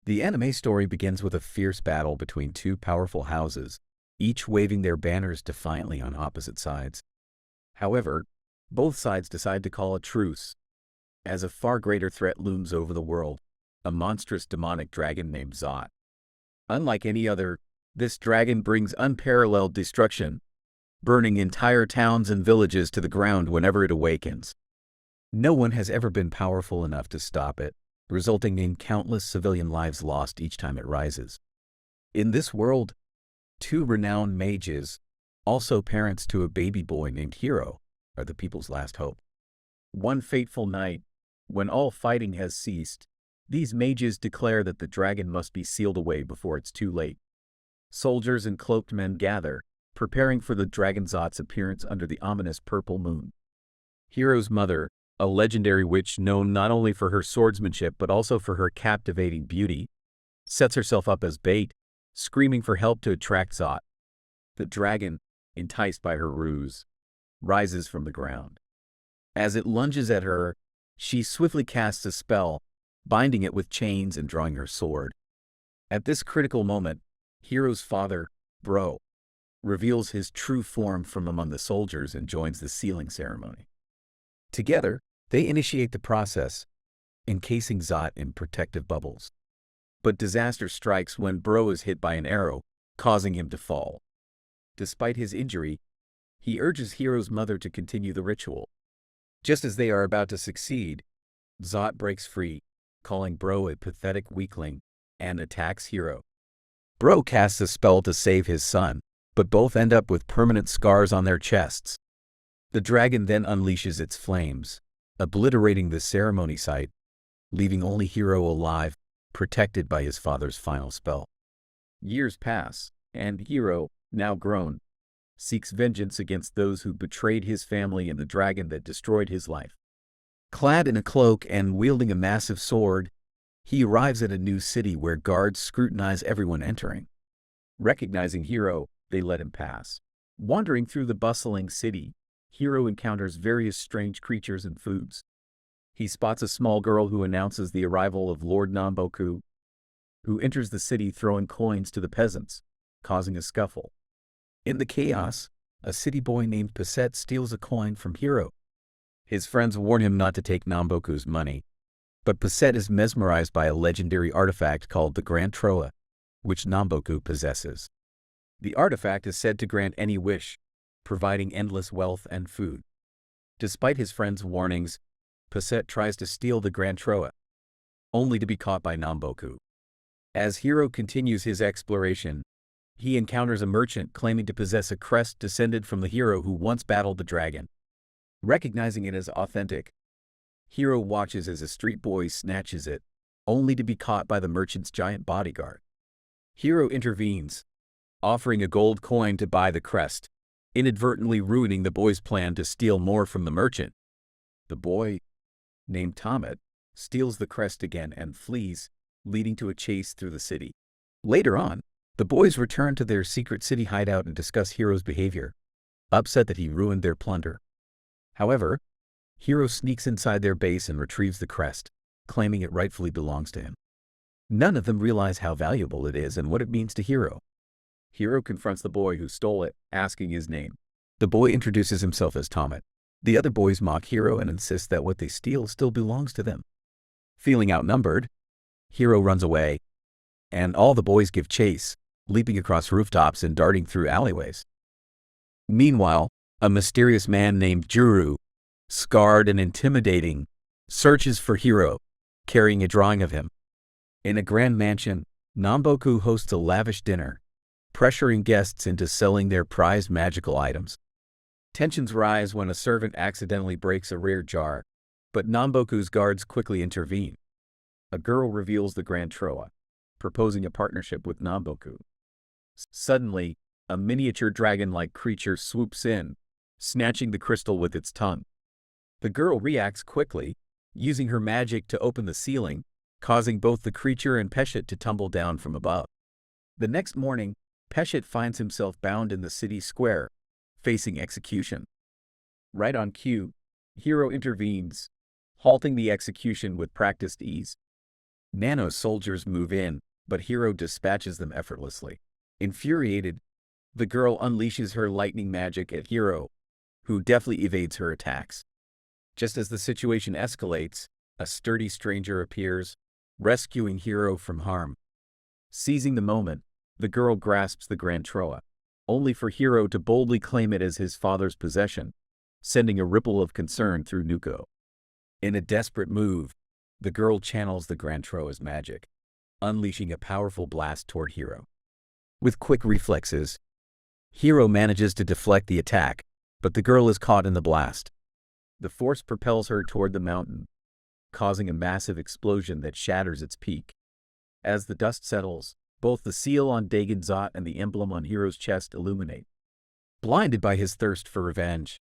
The anime story begins with a fierce battle between two powerful houses, each waving their banners defiantly on opposite sides. However, both sides decide to call a truce, as a far greater threat looms over the world, a monstrous demonic dragon named Zot. Unlike any other, this dragon brings unparalleled destruction, burning entire towns and villages to the ground whenever it awakens. No one has ever been powerful enough to stop it, resulting in countless civilian lives lost each time it rises. In this world, two renowned mages, also parents to a baby boy named Hiro, are the people's last hope. One fateful night, when all fighting has ceased, these mages declare that the dragon must be sealed away before it's too late. Soldiers and cloaked men gather, preparing for the dragon Zot's appearance under the ominous purple moon. Hiro's mother, a legendary witch known not only for her swordsmanship but also for her captivating beauty, sets herself up as bait, screaming for help to attract Zot. The dragon, enticed by her ruse, rises from the ground. As it lunges at her, she swiftly casts a spell, binding it with chains and drawing her sword. At this critical moment, Hiro's father, Bro, reveals his true form from among the soldiers and joins the sealing ceremony. Together, they initiate the process, encasing Zot in protective bubbles. But disaster strikes when Bro is hit by an arrow, causing him to fall. Despite his injury, he urges Hiro's mother to continue the ritual. Just as they are about to succeed, Zot breaks free, calling Bro a pathetic weakling, and attacks Hiro. Bro casts a spell to save his son, but both end up with permanent scars on their chests. The dragon then unleashes its flames, obliterating the ceremony site, leaving only Hiro alive, protected by his father's final spell. Years pass, and Hiro, now grown, seeks vengeance against those who betrayed his family and the dragon that destroyed his life. Clad in a cloak and wielding a massive sword, he arrives at a new city where guards scrutinize everyone entering. Recognizing Hiro, they let him pass. Wandering through the bustling city, Hiro encounters various strange creatures and foods. He spots a small girl who announces the arrival of Lord Namboku, who enters the city throwing coins to the peasants, causing a scuffle. In the chaos, a city boy named Passet steals a coin from Hiro. His friends warn him not to take Namboku's money, but Passet is mesmerized by a legendary artifact called the Grand Troa, which Namboku possesses. The artifact is said to grant any wish, providing endless wealth and food. Despite his friends' warnings, Passet tries to steal the Grand Troa, only to be caught by Namboku. As Hiro continues his exploration, he encounters a merchant claiming to possess a crest descended from the hero who once battled the dragon. Recognizing it as authentic, Hiro watches as a street boy snatches it, only to be caught by the merchant's giant bodyguard. Hiro intervenes, offering a gold coin to buy the crest, inadvertently ruining the boy's plan to steal more from the merchant. The boy, named Tomet, steals the crest again and flees, leading to a chase through the city. Later on, the boys return to their secret city hideout and discuss Hiro's behavior, upset that he ruined their plunder. However, Hiro sneaks inside their base and retrieves the crest, claiming it rightfully belongs to him. None of them realize how valuable it is and what it means to Hiro. Hiro confronts the boy who stole it, asking his name. The boy introduces himself as Tomet. The other boys mock Hiro and insist that what they steal still belongs to them. Feeling outnumbered, Hiro runs away, and all the boys give chase, leaping across rooftops and darting through alleyways. Meanwhile, a mysterious man named Juru, scarred and intimidating, searches for Hiro, carrying a drawing of him. In a grand mansion, Namboku hosts a lavish dinner, pressuring guests into selling their prized magical items. Tensions rise when a servant accidentally breaks a rare jar, but Namboku's guards quickly intervene. A girl reveals the Grand Troa, proposing a partnership with Namboku. Suddenly, a miniature dragon-like creature swoops in, snatching the crystal with its tongue. The girl reacts quickly, using her magic to open the ceiling, causing both the creature and Peshet to tumble down from above. The next morning, Peshet finds himself bound in the city square, facing execution. Right on cue, Hiro intervenes, halting the execution with practiced ease. Nano soldiers move in, but Hiro dispatches them effortlessly. Infuriated, the girl unleashes her lightning magic at Hiro, who deftly evades her attacks. Just as the situation escalates, a sturdy stranger appears, rescuing Hiro from harm. Seizing the moment, the girl grasps the Grand Troa, only for Hiro to boldly claim it as his father's possession, sending a ripple of concern through Nuko. In a desperate move, the girl channels the Grand Troa's magic, unleashing a powerful blast toward Hiro. With quick reflexes, Hiro manages to deflect the attack, but the girl is caught in the blast. The force propels her toward the mountain, causing a massive explosion that shatters its peak. As the dust settles, both the seal on Dagonzot and the emblem on Hiro's chest illuminate. Blinded by his thirst for revenge,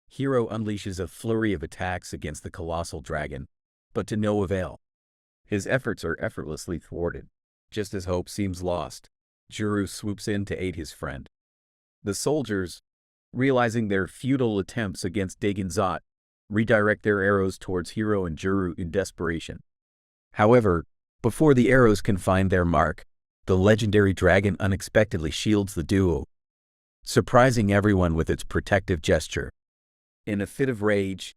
Hiro unleashes a flurry of attacks against the colossal dragon, but to no avail. His efforts are effortlessly thwarted. Just as hope seems lost, Juru swoops in to aid his friend. The soldiers, realizing their futile attempts against Dagonzot, redirect their arrows towards Hiro and Juru in desperation. However, before the arrows can find their mark, the legendary dragon unexpectedly shields the duo, surprising everyone with its protective gesture. In a fit of rage,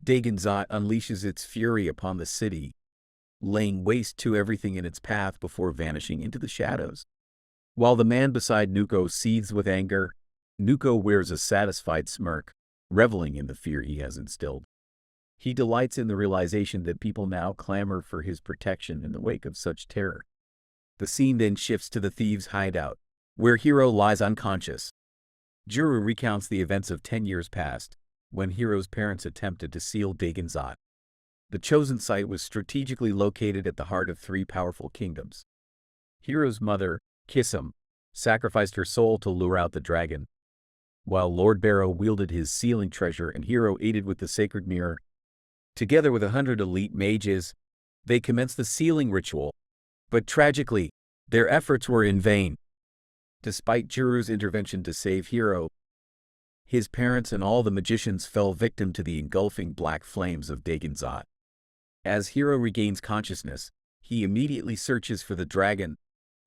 Dagonzot unleashes its fury upon the city, laying waste to everything in its path before vanishing into the shadows. While the man beside Nuko seethes with anger, Nuko wears a satisfied smirk, reveling in the fear he has instilled. He delights in the realization that people now clamor for his protection in the wake of such terror. The scene then shifts to the thieves' hideout, where Hiro lies unconscious. Juru recounts the events of 10 years past, when Hiro's parents attempted to seal Dagonzot. The chosen site was strategically located at the heart of 3 powerful kingdoms. Hiro's mother, Kisum, sacrificed her soul to lure out the dragon, while Lord Barrow wielded his sealing treasure and Hiro aided with the sacred mirror. Together with 100 elite mages, they commenced the sealing ritual, but tragically, their efforts were in vain. Despite Juru's intervention to save Hiro, his parents and all the magicians fell victim to the engulfing black flames of Dagonzot. As Hiro regains consciousness, he immediately searches for the dragon,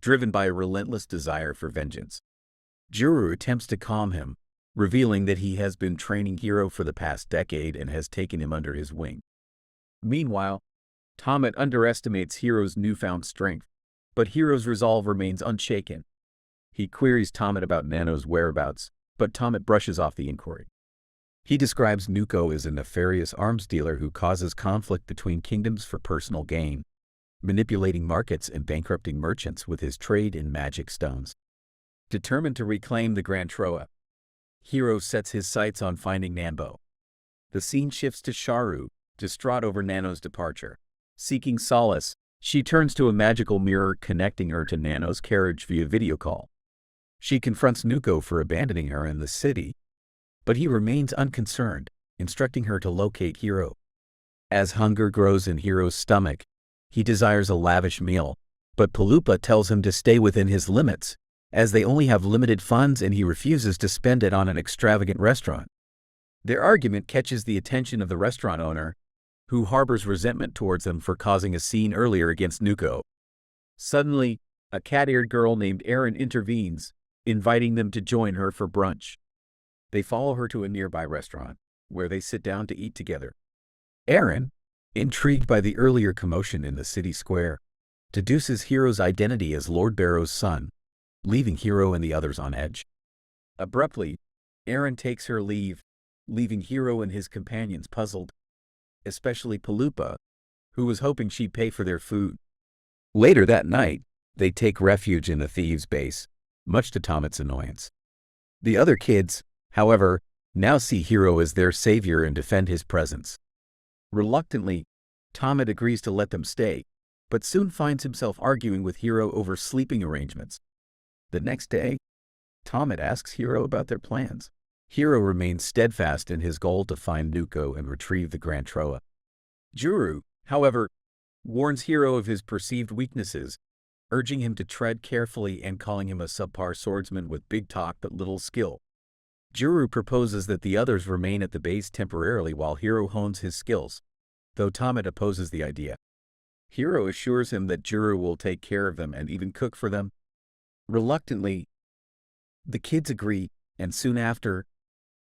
driven by a relentless desire for vengeance. Juru attempts to calm him, revealing that he has been training Hiro for the past decade and has taken him under his wing. Meanwhile, Tomet underestimates Hiro's newfound strength, but Hiro's resolve remains unshaken. He queries Tomet about Nano's whereabouts, but Tomet brushes off the inquiry. He describes Nuko as a nefarious arms dealer who causes conflict between kingdoms for personal gain, manipulating markets and bankrupting merchants with his trade in magic stones. Determined to reclaim the Grand Troa, Hiro sets his sights on finding Nambo. The scene shifts to Sharu, distraught over Nano's departure. Seeking solace, she turns to a magical mirror connecting her to Nano's carriage via video call. She confronts Nuko for abandoning her in the city, but he remains unconcerned, instructing her to locate Hiro. As hunger grows in Hiro's stomach, he desires a lavish meal, but Palupa tells him to stay within his limits, as they only have limited funds and he refuses to spend it on an extravagant restaurant. Their argument catches the attention of the restaurant owner, who harbors resentment towards them for causing a scene earlier against Nuko. Suddenly, a cat-eared girl named Erin intervenes, inviting them to join her for brunch. They follow her to a nearby restaurant, where they sit down to eat together. Erin, intrigued by the earlier commotion in the city square, deduces Hiro's identity as Lord Barrow's son, leaving Hiro and the others on edge. Abruptly, Erin takes her leave, leaving Hiro and his companions puzzled, especially Palupa, who was hoping she'd pay for their food. Later that night, they take refuge in the thieves' base, much to Tomet's annoyance. The other kids, however, now see Hiro as their savior and defend his presence. Reluctantly, Tomet agrees to let them stay, but soon finds himself arguing with Hiro over sleeping arrangements. The next day, Tomet asks Hiro about their plans. Hiro remains steadfast in his goal to find Nuko and retrieve the Grand Troa. Juru, however, warns Hiro of his perceived weaknesses, urging him to tread carefully and calling him a subpar swordsman with big talk but little skill. Juru proposes that the others remain at the base temporarily while Hiro hones his skills, though Tomet opposes the idea. Hiro assures him that Juru will take care of them and even cook for them. Reluctantly, the kids agree, and soon after,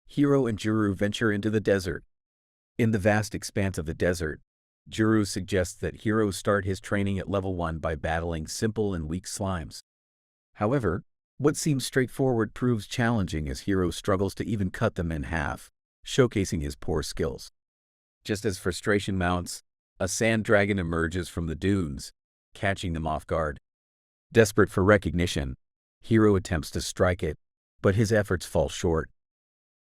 Hiro and Juru venture into the desert. In the vast expanse of the desert, Juru suggests that Hiro start his training at level 1 by battling simple and weak slimes. However, what seems straightforward proves challenging as Hiro struggles to even cut them in half, showcasing his poor skills. Just as frustration mounts, a sand dragon emerges from the dunes, catching them off guard. Desperate for recognition, Hiro attempts to strike it, but his efforts fall short.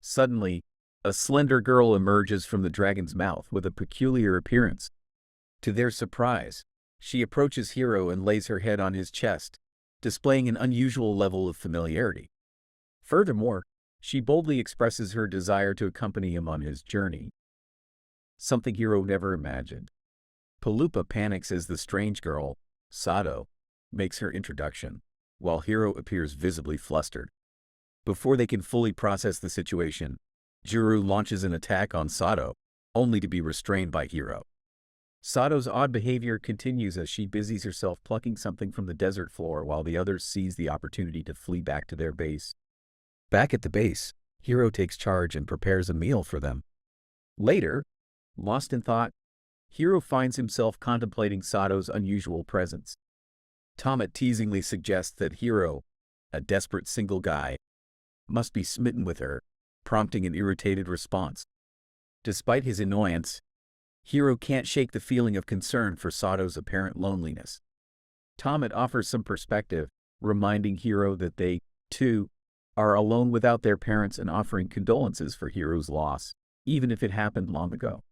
Suddenly, a slender girl emerges from the dragon's mouth with a peculiar appearance. To their surprise, she approaches Hiro and lays her head on his chest, displaying an unusual level of familiarity. Furthermore, she boldly expresses her desire to accompany him on his journey, something Hiro never imagined. Palupa panics as the strange girl, Sato, makes her introduction, while Hiro appears visibly flustered. Before they can fully process the situation, Juru launches an attack on Sato, only to be restrained by Hiro. Sato's odd behavior continues as she busies herself plucking something from the desert floor while the others seize the opportunity to flee back to their base. Back at the base, Hiro takes charge and prepares a meal for them. Later, lost in thought, Hiro finds himself contemplating Sato's unusual presence. Tomet teasingly suggests that Hiro, a desperate single guy, must be smitten with her, prompting an irritated response. Despite his annoyance, Hiro can't shake the feeling of concern for Sato's apparent loneliness. Tomet offers some perspective, reminding Hiro that they, too, are alone without their parents and offering condolences for Hiro's loss, even if it happened long ago.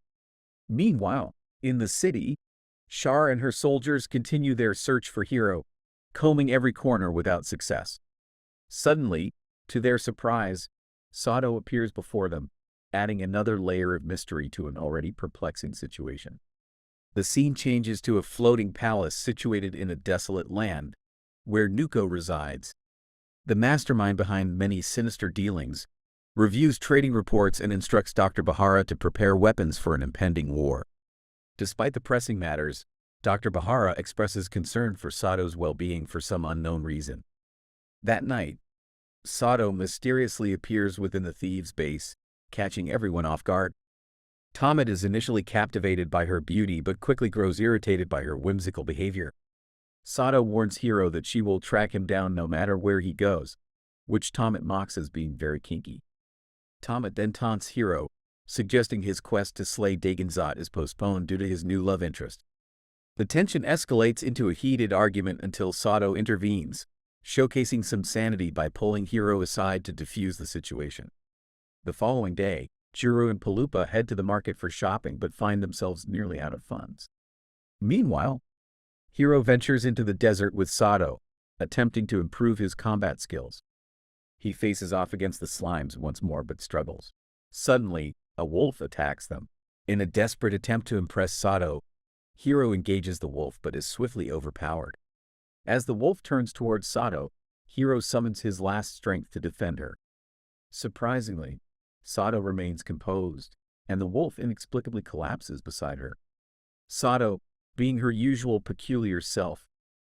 Meanwhile, in the city, Char and her soldiers continue their search for Hiro, combing every corner without success. Suddenly, to their surprise, Sato appears before them, adding another layer of mystery to an already perplexing situation. The scene changes to a floating palace situated in a desolate land, where Nuko resides. The mastermind behind many sinister dealings reviews trading reports and instructs Dr. Bahara to prepare weapons for an impending war. Despite the pressing matters, Dr. Bahara expresses concern for Sato's well-being for some unknown reason. That night, Sato mysteriously appears within the thieves' base, catching everyone off guard. Tomet is initially captivated by her beauty but quickly grows irritated by her whimsical behavior. Sato warns Hiro that she will track him down no matter where he goes, which Tomet mocks as being very kinky. Tomet then taunts Hiro, suggesting his quest to slay Dagonzot is postponed due to his new love interest. The tension escalates into a heated argument until Sato intervenes, showcasing some sanity by pulling Hiro aside to defuse the situation. The following day, Juru and Palupa head to the market for shopping but find themselves nearly out of funds. Meanwhile, Hiro ventures into the desert with Sato, attempting to improve his combat skills. He faces off against the slimes once more but struggles. Suddenly, a wolf attacks them. In a desperate attempt to impress Sato, Hiro engages the wolf but is swiftly overpowered. As the wolf turns towards Sato, Hiro summons his last strength to defend her. Surprisingly, Sato remains composed, and the wolf inexplicably collapses beside her. Sato, being her usual peculiar self,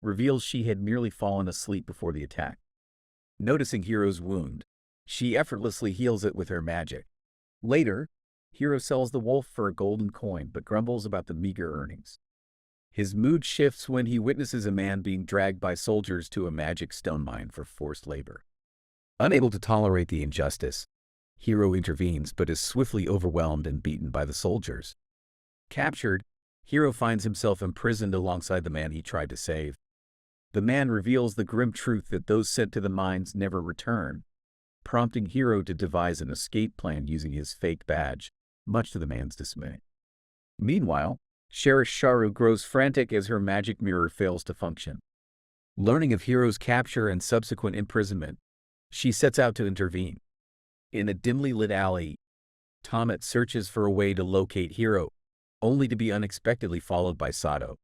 reveals she had merely fallen asleep before the attack. Noticing Hiro's wound, she effortlessly heals it with her magic. Later, Hiro sells the wolf for a golden coin but grumbles about the meager earnings. His mood shifts when he witnesses a man being dragged by soldiers to a magic stone mine for forced labor. Unable to tolerate the injustice, Hiro intervenes but is swiftly overwhelmed and beaten by the soldiers. Captured, Hiro finds himself imprisoned alongside the man he tried to save. The man reveals the grim truth that those sent to the mines never return, prompting Hiro to devise an escape plan using his fake badge, much to the man's dismay. Meanwhile, Sheriff Sharu grows frantic as her magic mirror fails to function. Learning of Hiro's capture and subsequent imprisonment, she sets out to intervene. In a dimly lit alley, Tomet searches for a way to locate Hiro, only to be unexpectedly followed by Sato.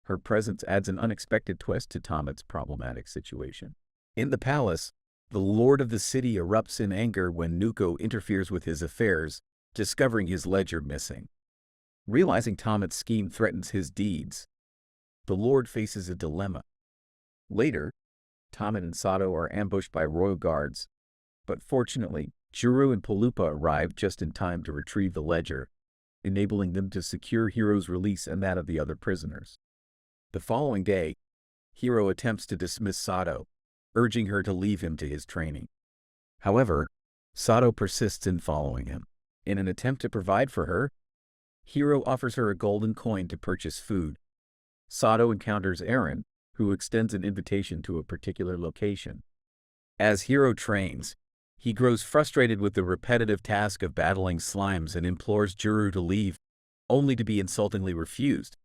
Her presence adds an unexpected twist to Tomet's problematic situation. In the palace, the lord of the city erupts in anger when Nuko interferes with his affairs, discovering his ledger missing. Realizing Tomet's scheme threatens his deeds, the Lord faces a dilemma. Later, Tamet and Sato are ambushed by royal guards, but fortunately, Juru and Palupa arrive just in time to retrieve the ledger, enabling them to secure Hiro's release and that of the other prisoners. The following day, Hiro attempts to dismiss Sato, urging her to leave him to his training. However, Sato persists in following him. In an attempt to provide for her, Hiro offers her a golden coin to purchase food. Sato encounters Eren, who extends an invitation to a particular location. As Hiro trains, he grows frustrated with the repetitive task of battling slimes and implores Juru to leave, only to be insultingly refused.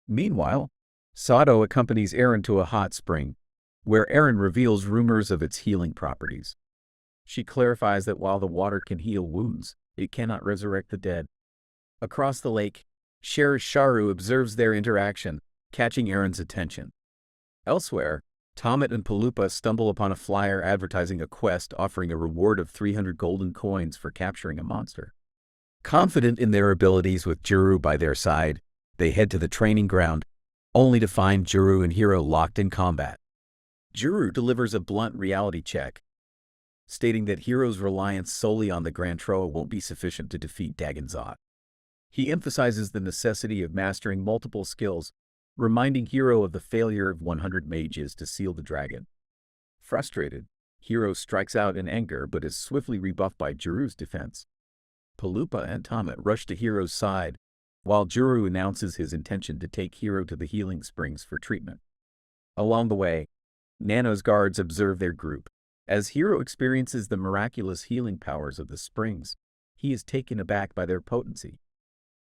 Meanwhile, Sato accompanies Eren to a hot spring, where Eren reveals rumors of its healing properties. She clarifies that while the water can heal wounds, it cannot resurrect the dead. Across the lake, Sharu observes their interaction, catching Eren's attention. Elsewhere, Tamet and Palupa stumble upon a flyer advertising a quest offering a reward of 300 golden coins for capturing a monster. Confident in their abilities with Juru by their side, they head to the training ground, only to find Juru and Hiro locked in combat. Juru delivers a blunt reality check, stating that Hiro's reliance solely on the Grand Troa won't be sufficient to defeat Dagonzot. He emphasizes the necessity of mastering multiple skills, reminding Hiro of the failure of 100 mages to seal the dragon. Frustrated, Hiro strikes out in anger but is swiftly rebuffed by Juru's defense. Palupa and Tamet rush to Hiro's side, while Juru announces his intention to take Hiro to the healing springs for treatment. Along the way, Nano's guards observe their group. As Hiro experiences the miraculous healing powers of the springs, he is taken aback by their potency.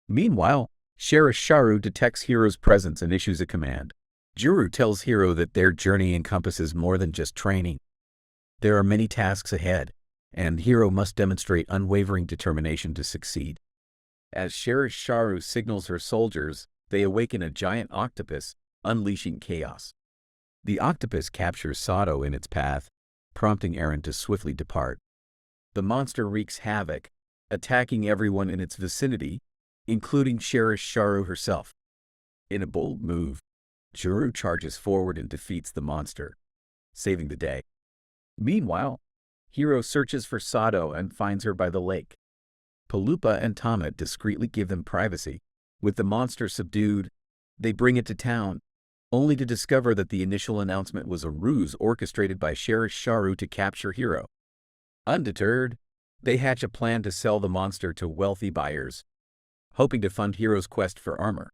Meanwhile, Sharu detects Hiro's presence and issues a command. Juru tells Hiro that their journey encompasses more than just training. There are many tasks ahead, and Hiro must demonstrate unwavering determination to succeed. As Sharu signals her soldiers, they awaken a giant octopus, unleashing chaos. The octopus captures Sato in its path, prompting Eren to swiftly depart. The monster wreaks havoc, attacking everyone in its vicinity, including Sharu herself. In a bold move, Juru charges forward and defeats the monster, saving the day. Meanwhile, Hiro searches for Sato and finds her by the lake. Palupa and Tamet discreetly give them privacy. With the monster subdued, they bring it to town, only to discover that the initial announcement was a ruse orchestrated by Sharu to capture Hiro. Undeterred, they hatch a plan to sell the monster to wealthy buyers, hoping to fund Hiro's quest for armor.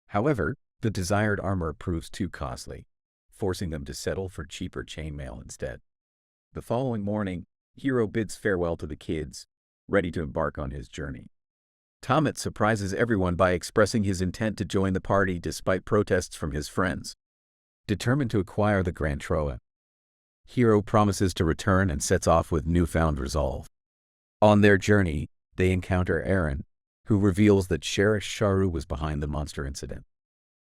However, the desired armor proves too costly, forcing them to settle for cheaper chainmail instead. The following morning, Hiro bids farewell to the kids, ready to embark on his journey. Tamet surprises everyone by expressing his intent to join the party despite protests from his friends. Determined to acquire the Grand Troa, Hiro promises to return and sets off with newfound resolve. On their journey, they encounter Eren, who reveals that Sharu was behind the monster incident.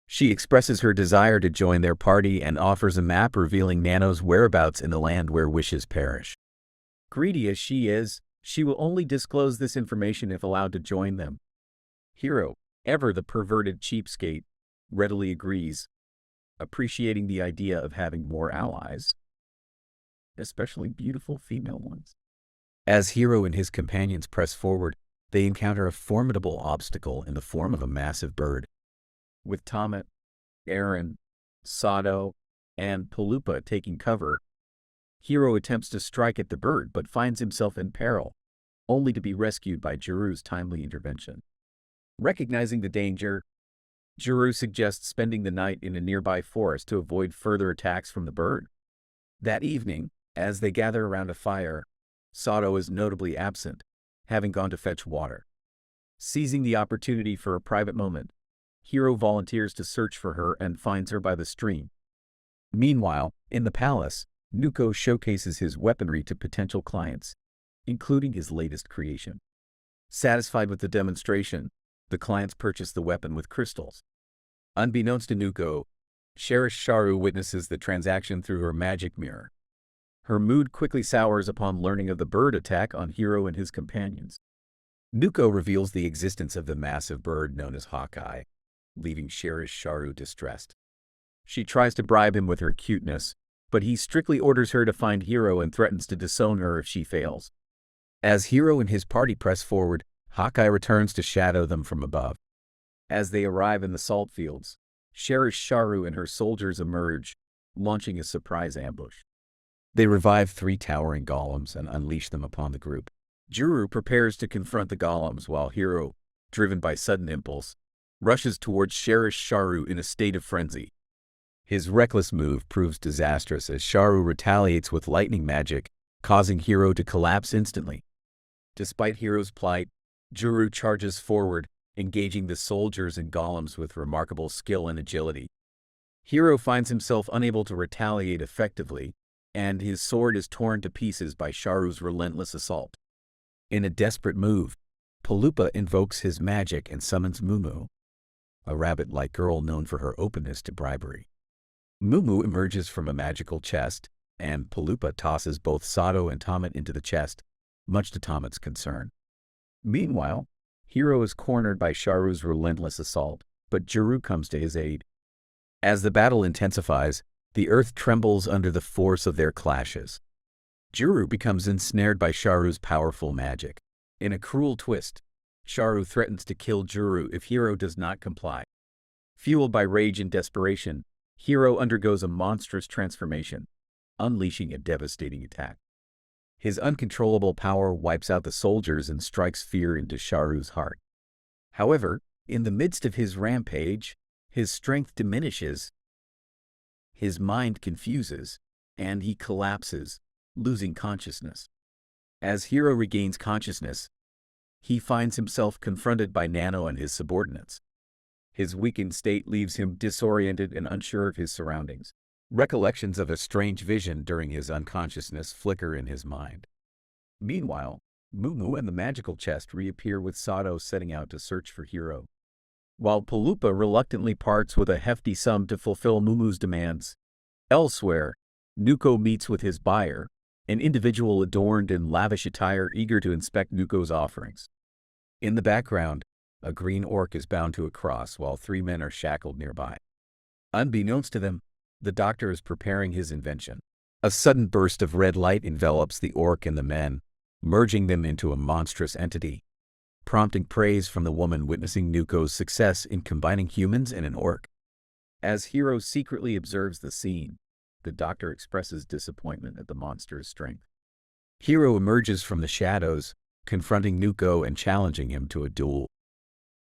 She expresses her desire to join their party and offers a map revealing Nano's whereabouts in the land where wishes perish. Greedy as she is, she will only disclose this information if allowed to join them. Hiro, ever the perverted cheapskate, readily agrees, appreciating the idea of having more allies, especially beautiful female ones. As Hiro and his companions press forward, they encounter a formidable obstacle in the form of a massive bird. With Tamet, Eren, Sato, and Palupa taking cover, Hiro attempts to strike at the bird but finds himself in peril, only to be rescued by Juru's timely intervention. Recognizing the danger, Juru suggests spending the night in a nearby forest to avoid further attacks from the bird. That evening, as they gather around a fire, Sato is notably absent, having gone to fetch water. Seizing the opportunity for a private moment, Hiro volunteers to search for her and finds her by the stream. Meanwhile, in the palace, Nuko showcases his weaponry to potential clients, including his latest creation. Satisfied with the demonstration, the clients purchase the weapon with crystals. Unbeknownst to Nuko, Sharu witnesses the transaction through her magic mirror. Her mood quickly sours upon learning of the bird attack on Hiro and his companions. Nuko reveals the existence of the massive bird known as Hawkeye, leaving Sharu distressed. She tries to bribe him with her cuteness, but he strictly orders her to find Hiro and threatens to disown her if she fails. As Hiro and his party press forward, Hawkeye returns to shadow them from above. As they arrive in the salt fields, Cherish Sharu and her soldiers emerge, launching a surprise ambush. They revive 3 towering golems and unleash them upon the group. Juru prepares to confront the golems while Hiro, driven by sudden impulse, rushes towards Cherish Sharu in a state of frenzy. His reckless move proves disastrous as Sharu retaliates with lightning magic, causing Hiro to collapse instantly. Despite Hiro's plight, Juru charges forward, engaging the soldiers and golems with remarkable skill and agility. Hiro finds himself unable to retaliate effectively, and his sword is torn to pieces by Sharu's relentless assault. In a desperate move, Paloopa invokes his magic and summons Mumu, a rabbit-like girl known for her openness to bribery. Mumu emerges from a magical chest, and Paloopa tosses both Sato and Tomet into the chest, much to Tomet's concern. Meanwhile, Hiro is cornered by Sharu's relentless assault, but Juru comes to his aid. As the battle intensifies, the earth trembles under the force of their clashes. Juru becomes ensnared by Sharu's powerful magic. In a cruel twist, Sharu threatens to kill Juru if Hiro does not comply. Fueled by rage and desperation, Hiro undergoes a monstrous transformation, unleashing a devastating attack. His uncontrollable power wipes out the soldiers and strikes fear into Sharu's heart. However, in the midst of his rampage, his strength diminishes, his mind confuses, and he collapses, losing consciousness. As Hiro regains consciousness, he finds himself confronted by Nano and his subordinates. His weakened state leaves him disoriented and unsure of his surroundings. Recollections of a strange vision during his unconsciousness flicker in his mind. Meanwhile, Mumu and the magical chest reappear with Sato setting out to search for Hiro. While Paloopa reluctantly parts with a hefty sum to fulfill Mumu's demands. Elsewhere, Nuko meets with his buyer, an individual adorned in lavish attire eager to inspect Nuko's offerings. In the background, a green orc is bound to a cross while 3 men are shackled nearby. Unbeknownst to them, the doctor is preparing his invention. A sudden burst of red light envelops the orc and the men, merging them into a monstrous entity, prompting praise from the woman witnessing Nuko's success in combining humans and an orc. As Hiro secretly observes the scene, the doctor expresses disappointment at the monster's strength. Hiro emerges from the shadows, confronting Nuko and challenging him to a duel.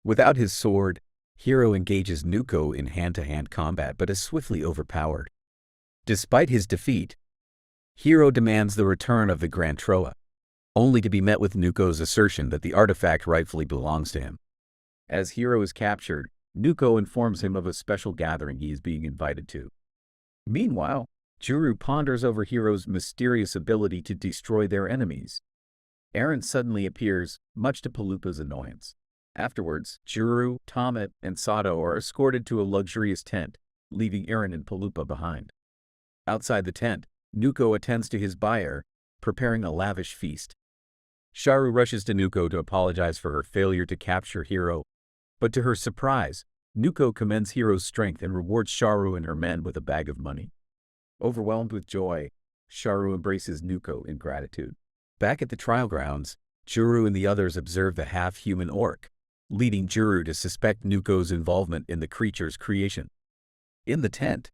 Without his sword, Hiro engages Nuko in hand-to-hand combat but is swiftly overpowered. Despite his defeat, Hiro demands the return of the Grand Troa, only to be met with Nuko's assertion that the artifact rightfully belongs to him. As Hiro is captured, Nuko informs him of a special gathering he is being invited to. Meanwhile, Juru ponders over Hiro's mysterious ability to destroy their enemies. Eren suddenly appears, much to Paloopa's annoyance. Afterwards, Juru, Tomet, and Sato are escorted to a luxurious tent, leaving Eren and Paloopa behind. Outside the tent, Nuko attends to his buyer, preparing a lavish feast. Sharu rushes to Nuko to apologize for her failure to capture Hiro, but to her surprise, Nuko commends Hiro's strength and rewards Sharu and her men with a bag of money. Overwhelmed with joy, Sharu embraces Nuko in gratitude. Back at the trial grounds, Juru and the others observe the half-human orc, leading Juru to suspect Nuko's involvement in the creature's creation. In the tent,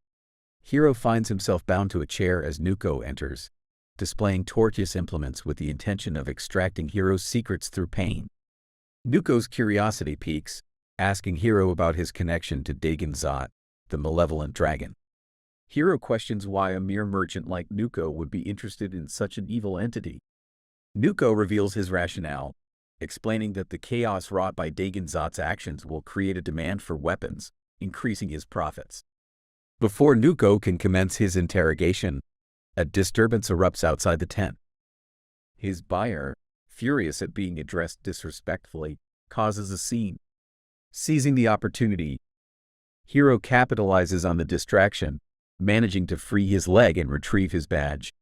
Hiro finds himself bound to a chair as Nuko enters, displaying torturous implements with the intention of extracting Hiro's secrets through pain. Nuko's curiosity piques, asking Hiro about his connection to Dagon Zot, the malevolent dragon. Hiro questions why a mere merchant like Nuko would be interested in such an evil entity. Nuko reveals his rationale, explaining that the chaos wrought by Dagon Zot's actions will create a demand for weapons, increasing his profits. Before Nuko can commence his interrogation, a disturbance erupts outside the tent. His buyer, furious at being addressed disrespectfully, causes a scene. Seizing the opportunity, Hiro capitalizes on the distraction, managing to free his leg and retrieve his badge.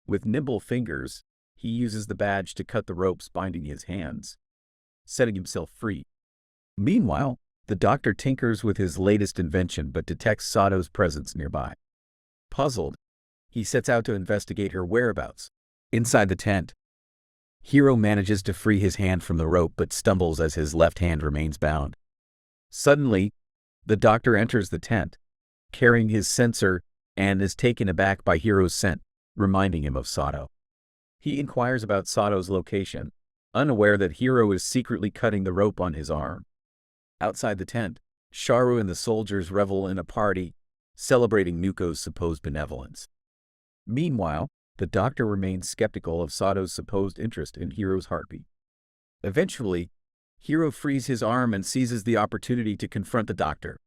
With nimble fingers, he uses the badge to cut the ropes binding his hands, setting himself free. Meanwhile, The doctor tinkers with his latest invention but detects Sato's presence nearby. Puzzled, he sets out to investigate her whereabouts. Inside the tent, Hiro manages to free his hand from the rope but stumbles as his left hand remains bound. Suddenly, the doctor enters the tent, carrying his censer, and is taken aback by Hiro's scent, reminding him of Sato. He inquires about Sato's location, unaware that Hiro is secretly cutting the rope on his arm. Outside the tent, Sharu and the soldiers revel in a party, celebrating Nuko's supposed benevolence. Meanwhile, the doctor remains skeptical of Sato's supposed interest in Hiro's heartbeat. Eventually, Hiro frees his arm and seizes the opportunity to confront the doctor.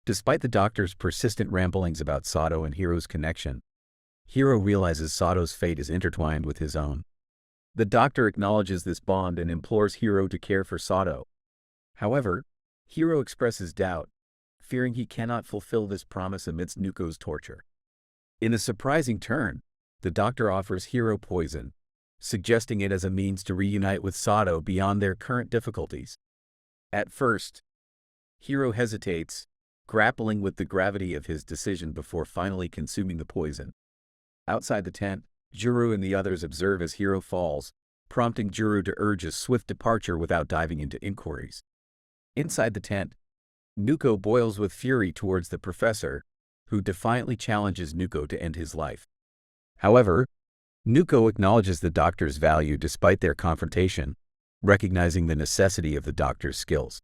Despite the doctor's persistent ramblings about Sato and Hiro's connection, Hiro realizes Sato's fate is intertwined with his own. The doctor acknowledges this bond and implores Hiro to care for Sato. However, Hiro expresses doubt, fearing he cannot fulfill this promise amidst Nuko's torture. In a surprising turn, the doctor offers Hiro poison, suggesting it as a means to reunite with Sato beyond their current difficulties. At first, Hiro hesitates, grappling with the gravity of his decision before finally consuming the poison. Outside the tent, Juru and the others observe as Hiro falls, prompting Juru to urge a swift departure without diving into inquiries. Inside the tent, Nuko boils with fury towards the professor, who defiantly challenges Nuko to end his life. However, Nuko acknowledges the doctor's value despite their confrontation, recognizing the necessity of the doctor's skills.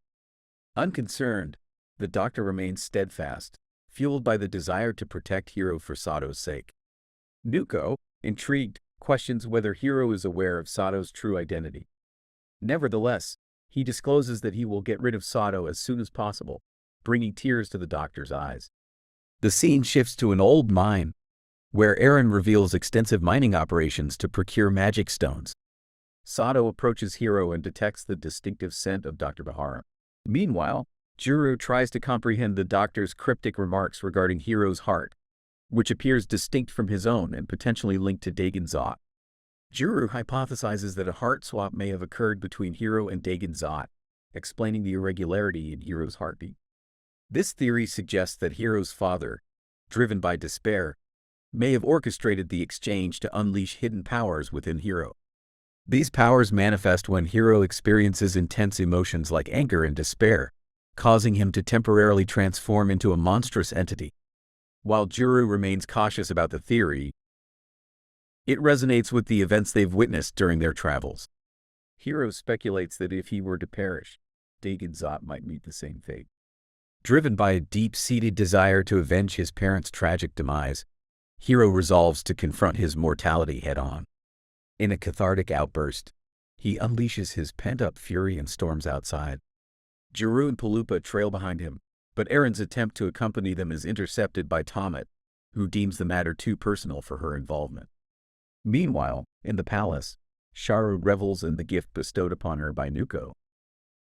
Unconcerned, the doctor remains steadfast, fueled by the desire to protect Hiro for Sato's sake. Nuko, intrigued, questions whether Hiro is aware of Sato's true identity. Nevertheless, he discloses that he will get rid of Sato as soon as possible, bringing tears to the doctor's eyes. The scene shifts to an old mine, where Eren reveals extensive mining operations to procure magic stones. Sato approaches Hiro and detects the distinctive scent of Dr. Bahara. Meanwhile, Juru tries to comprehend the doctor's cryptic remarks regarding Hiro's heart, which appears distinct from his own and potentially linked to Dagon Zot. Juru hypothesizes that a heart swap may have occurred between Hiro and Dagon Zot, explaining the irregularity in Hiro's heartbeat. This theory suggests that Hiro's father, driven by despair, may have orchestrated the exchange to unleash hidden powers within Hiro. These powers manifest when Hiro experiences intense emotions like anger and despair, causing him to temporarily transform into a monstrous entity. While Juru remains cautious about the theory, it resonates with the events they've witnessed during their travels. Hiro speculates that if he were to perish, Dagon Zot might meet the same fate. Driven by a deep-seated desire to avenge his parents' tragic demise, Hiro resolves to confront his mortality head-on. In a cathartic outburst, he unleashes his pent-up fury and storms outside. Juru and Palupa trail behind him, but Eren's attempt to accompany them is intercepted by Tomet, who deems the matter too personal for her involvement. Meanwhile, in the palace, Sharu revels in the gift bestowed upon her by Nuko.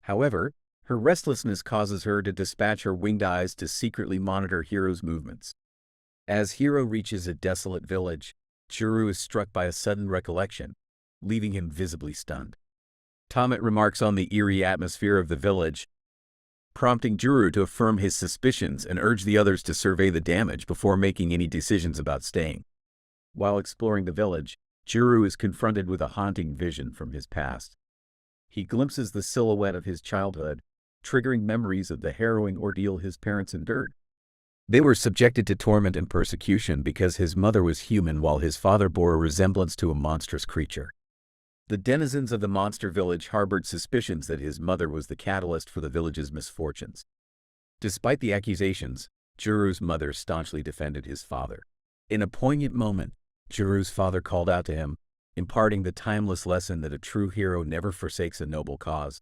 However, her restlessness causes her to dispatch her winged eyes to secretly monitor Hiro's movements. As Hiro reaches a desolate village, Juru is struck by a sudden recollection, leaving him visibly stunned. Tomet remarks on the eerie atmosphere of the village, prompting Juru to affirm his suspicions and urge the others to survey the damage before making any decisions about staying. While exploring the village, Juru is confronted with a haunting vision from his past. He glimpses the silhouette of his childhood, triggering memories of the harrowing ordeal his parents endured. They were subjected to torment and persecution because his mother was human while his father bore a resemblance to a monstrous creature. The denizens of the monster village harbored suspicions that his mother was the catalyst for the village's misfortunes. Despite the accusations, Juru's mother staunchly defended his father. In a poignant moment, Juru's father called out to him, imparting the timeless lesson that a true hero never forsakes a noble cause.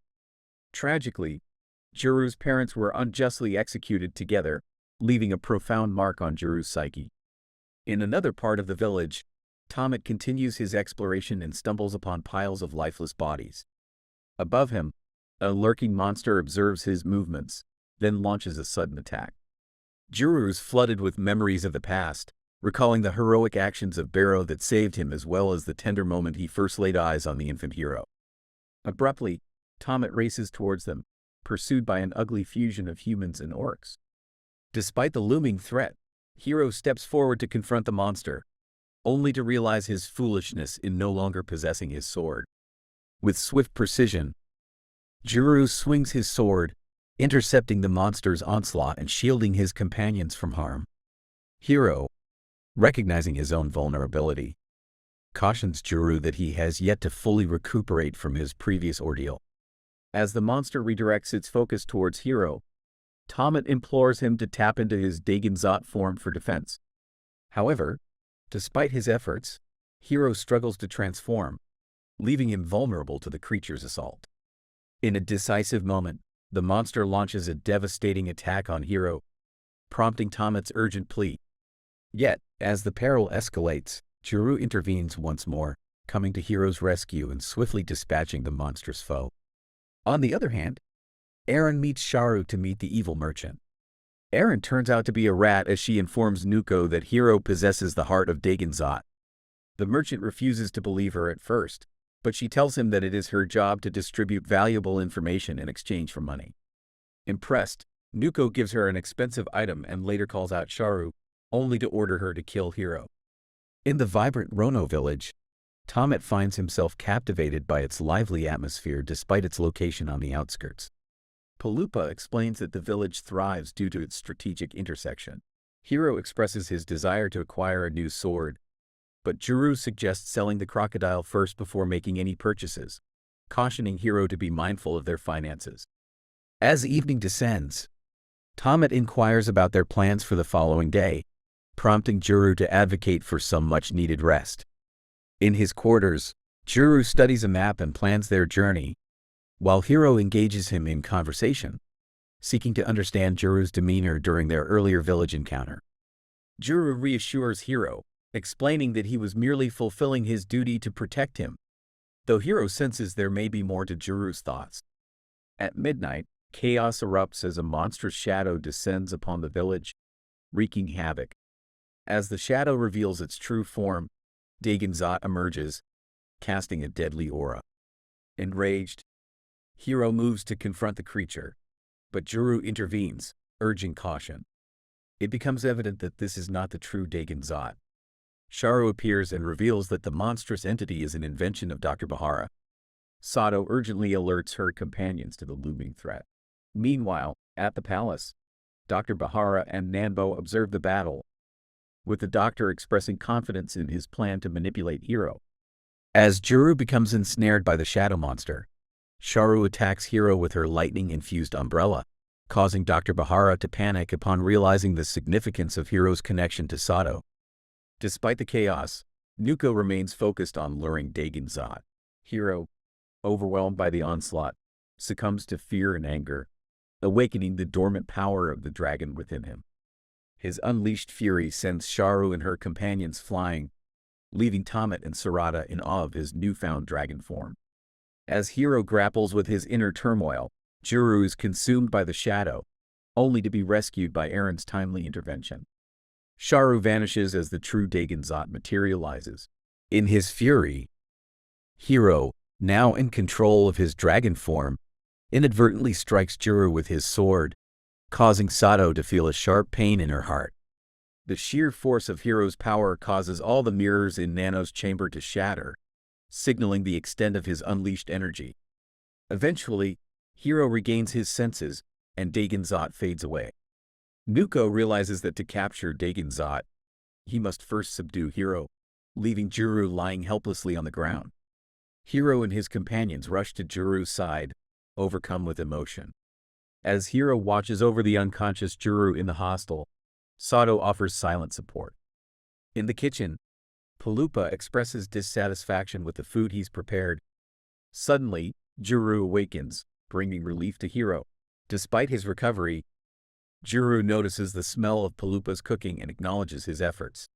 Tragically, Juru's parents were unjustly executed together, leaving a profound mark on Juru's psyche. In another part of the village, Tomet continues his exploration and stumbles upon piles of lifeless bodies. Above him, a lurking monster observes his movements, then launches a sudden attack. Juru is flooded with memories of the past, recalling the heroic actions of Barrow that saved him as well as the tender moment he first laid eyes on the infant hero. Abruptly, Tomet races towards them, pursued by an ugly fusion of humans and orcs. Despite the looming threat, Hiro steps forward to confront the monster, only to realize his foolishness in no longer possessing his sword. With swift precision, Juru swings his sword, intercepting the monster's onslaught and shielding his companions from harm. Hiro, recognizing his own vulnerability, cautions Juru that he has yet to fully recuperate from his previous ordeal. As the monster redirects its focus towards Hiro, Tomet implores him to tap into his Dagonzot form for defense. However, despite his efforts, Hiro struggles to transform, leaving him vulnerable to the creature's assault. In a decisive moment, the monster launches a devastating attack on Hiro, prompting Tomet's urgent plea. Yet, as the peril escalates, Juru intervenes once more, coming to Hiro's rescue and swiftly dispatching the monstrous foe. On the other hand, Eren meets Sharu to meet the evil merchant. Eren turns out to be a rat as she informs Nuko that Hiro possesses the heart of Dagonzot. The merchant refuses to believe her at first, but she tells him that it is her job to distribute valuable information in exchange for money. Impressed, Nuko gives her an expensive item and later calls out Sharu, only to order her to kill Hiro. In the vibrant Rono village, Tomet finds himself captivated by its lively atmosphere despite its location on the outskirts. Palupa explains that the village thrives due to its strategic intersection. Hiro expresses his desire to acquire a new sword, but Juru suggests selling the crocodile first before making any purchases, cautioning Hiro to be mindful of their finances. As evening descends, Tomet inquires about their plans for the following day, prompting Juru to advocate for some much-needed rest. In his quarters, Juru studies a map and plans their journey, while Hiro engages him in conversation, seeking to understand Juru's demeanor during their earlier village encounter. Juru reassures Hiro, explaining that he was merely fulfilling his duty to protect him, though Hiro senses there may be more to Juru's thoughts. At midnight, chaos erupts as a monstrous shadow descends upon the village, wreaking havoc. As the shadow reveals its true form, Dagonzot emerges, casting a deadly aura. Enraged, Hiro moves to confront the creature, but Juru intervenes, urging caution. It becomes evident that this is not the true Dagonzot. Sharu appears and reveals that the monstrous entity is an invention of Dr. Bahara. Sato urgently alerts her companions to the looming threat. Meanwhile, at the palace, Dr. Bahara and Nanbo observe the battle, with the doctor expressing confidence in his plan to manipulate Hiro. As Juru becomes ensnared by the shadow monster, Sharu attacks Hiro with her lightning-infused umbrella, causing Dr. Bahara to panic upon realizing the significance of Hiro's connection to Sato. Despite the chaos, Nuko remains focused on luring Dagonzot. Hiro, overwhelmed by the onslaught, succumbs to fear and anger, awakening the dormant power of the dragon within him. His unleashed fury sends Sharu and her companions flying, leaving Tomet and Sarada in awe of his newfound dragon form. As Hiro grapples with his inner turmoil, Juru is consumed by the shadow, only to be rescued by Eren's timely intervention. Sharu vanishes as the true Dagonzot materializes. In his fury, Hiro, now in control of his dragon form, inadvertently strikes Juru with his sword, causing Sato to feel a sharp pain in her heart. The sheer force of Hiro's power causes all the mirrors in Nano's chamber to shatter, signaling the extent of his unleashed energy. Eventually, Hiro regains his senses, and Dagonzot fades away. Nuko realizes that to capture Dagonzot, he must first subdue Hiro, leaving Juru lying helplessly on the ground. Hiro and his companions rush to Juru's side, overcome with emotion. As Hiro watches over the unconscious Juru in the hostel, Sato offers silent support. In the kitchen, Palupa expresses dissatisfaction with the food he's prepared. Suddenly, Juru awakens, bringing relief to Hiro. Despite his recovery, Juru notices the smell of Palupa's cooking and acknowledges his efforts.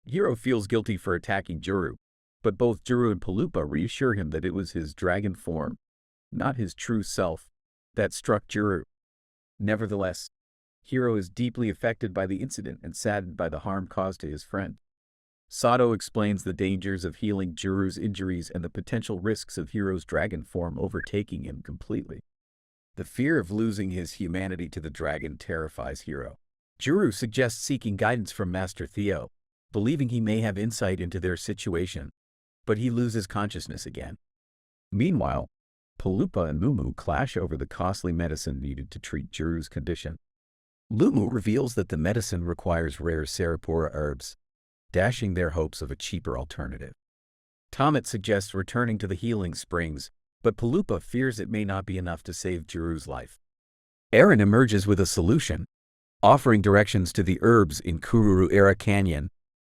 Hiro feels guilty for attacking Juru, but both Juru and Palupa reassure him that it was his dragon form, not his true self, that struck Juru. Nevertheless, Hiro is deeply affected by the incident and saddened by the harm caused to his friend. Sato explains the dangers of healing Juru's injuries and the potential risks of Hiro's dragon form overtaking him completely. The fear of losing his humanity to the dragon terrifies Hiro. Juru suggests seeking guidance from Master Theo, believing he may have insight into their situation, but he loses consciousness again. Meanwhile, Palupa and Mumu clash over the costly medicine needed to treat Juru's condition. Lumu reveals that the medicine requires rare Sarapura herbs, dashing their hopes of a cheaper alternative. Tomet suggests returning to the healing springs, but Palupa fears it may not be enough to save Juru's life. Eren emerges with a solution, offering directions to the herbs in Kururu-era Canyon,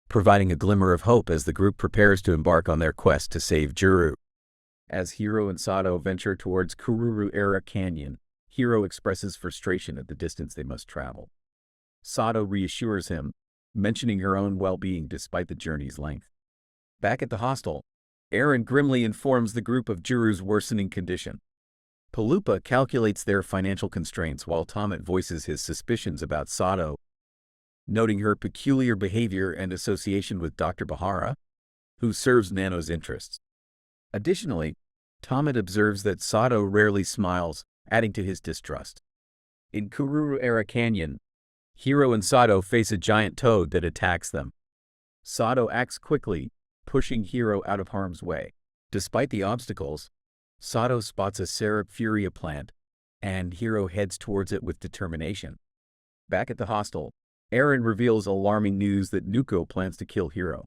providing a glimmer of hope as the group prepares to embark on their quest to save Juru. As Hiro and Sato venture towards Kururu-era Canyon, Hiro expresses frustration at the distance they must travel. Sato reassures him, mentioning her own well-being despite the journey's length. Back at the hostel, Eren grimly informs the group of Juru's worsening condition. Palupa calculates their financial constraints while Tomet voices his suspicions about Sato, noting her peculiar behavior and association with Dr. Bahara, who serves Nano's interests. Additionally, Tomet observes that Sato rarely smiles, adding to his distrust. In Kururu-era Canyon, Hiro and Sato face a giant toad that attacks them. Sato acts quickly, pushing Hiro out of harm's way. Despite the obstacles, Sato spots a Furia plant, and Hiro heads towards it with determination. Back at the hostel, Eren reveals alarming news that Nuko plans to kill Hiro.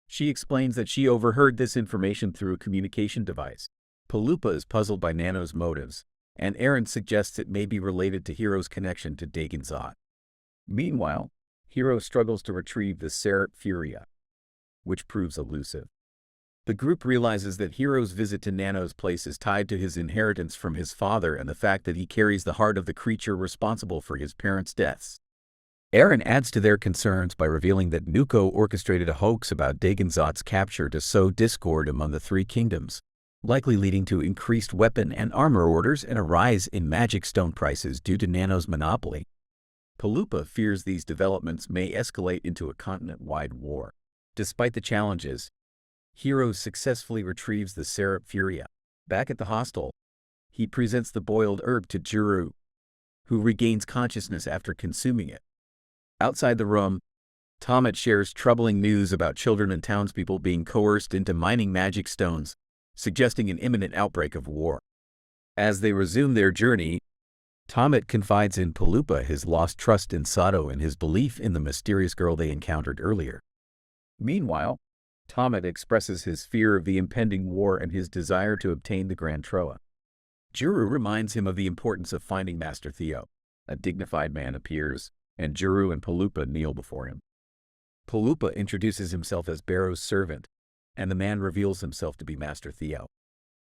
She explains that she overheard this information through a communication device. Palupa is puzzled by Nano's motives, and Eren suggests it may be related to Hiro's connection to Dagon. Meanwhile, Hiro struggles to retrieve the Furia, which proves elusive. The group realizes that Hiro's visit to Nano's place is tied to his inheritance from his father and the fact that he carries the heart of the creature responsible for his parents' deaths. Eren adds to their concerns by revealing that Nuko orchestrated a hoax about Dagon's capture to sow discord among the three kingdoms, likely leading to increased weapon and armor orders and a rise in magic stone prices due to Nano's monopoly. Palupa fears these developments may escalate into a continent-wide war. Despite the challenges, Hiro successfully retrieves the Furia. Back at the hostel, he presents the boiled herb to Juru, who regains consciousness after consuming it. Outside the room, Tomet shares troubling news about children and townspeople being coerced into mining magic stones, suggesting an imminent outbreak of war. As they resume their journey, Tomet confides in Palupa his lost trust in Sato and his belief in the mysterious girl they encountered earlier. Meanwhile, Tomet expresses his fear of the impending war and his desire to obtain the Grand Troa. Juru reminds him of the importance of finding Master Theo. A dignified man appears, and Juru and Palupa kneel before him. Palupa introduces himself as Barrow's servant, and the man reveals himself to be Master Theo.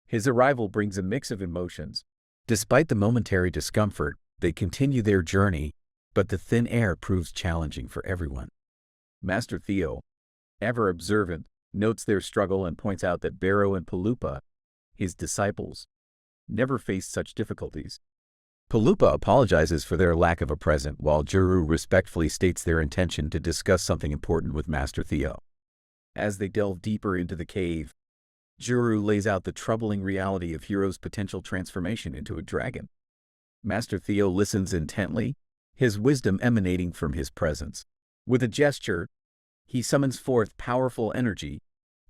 His arrival brings a mix of emotions. Despite the momentary discomfort, they continue their journey, but the thin air proves challenging for everyone. Master Theo, ever observant, notes their struggle and points out that Barrow and Palupa, his disciples, never faced such difficulties. Palupa apologizes for their lack of a present, while Juru respectfully states their intention to discuss something important with Master Theo. As they delve deeper into the cave, Juru lays out the troubling reality of Hiro's potential transformation into a dragon. Master Theo listens intently, his wisdom emanating from his presence. With a gesture, he summons forth powerful energy,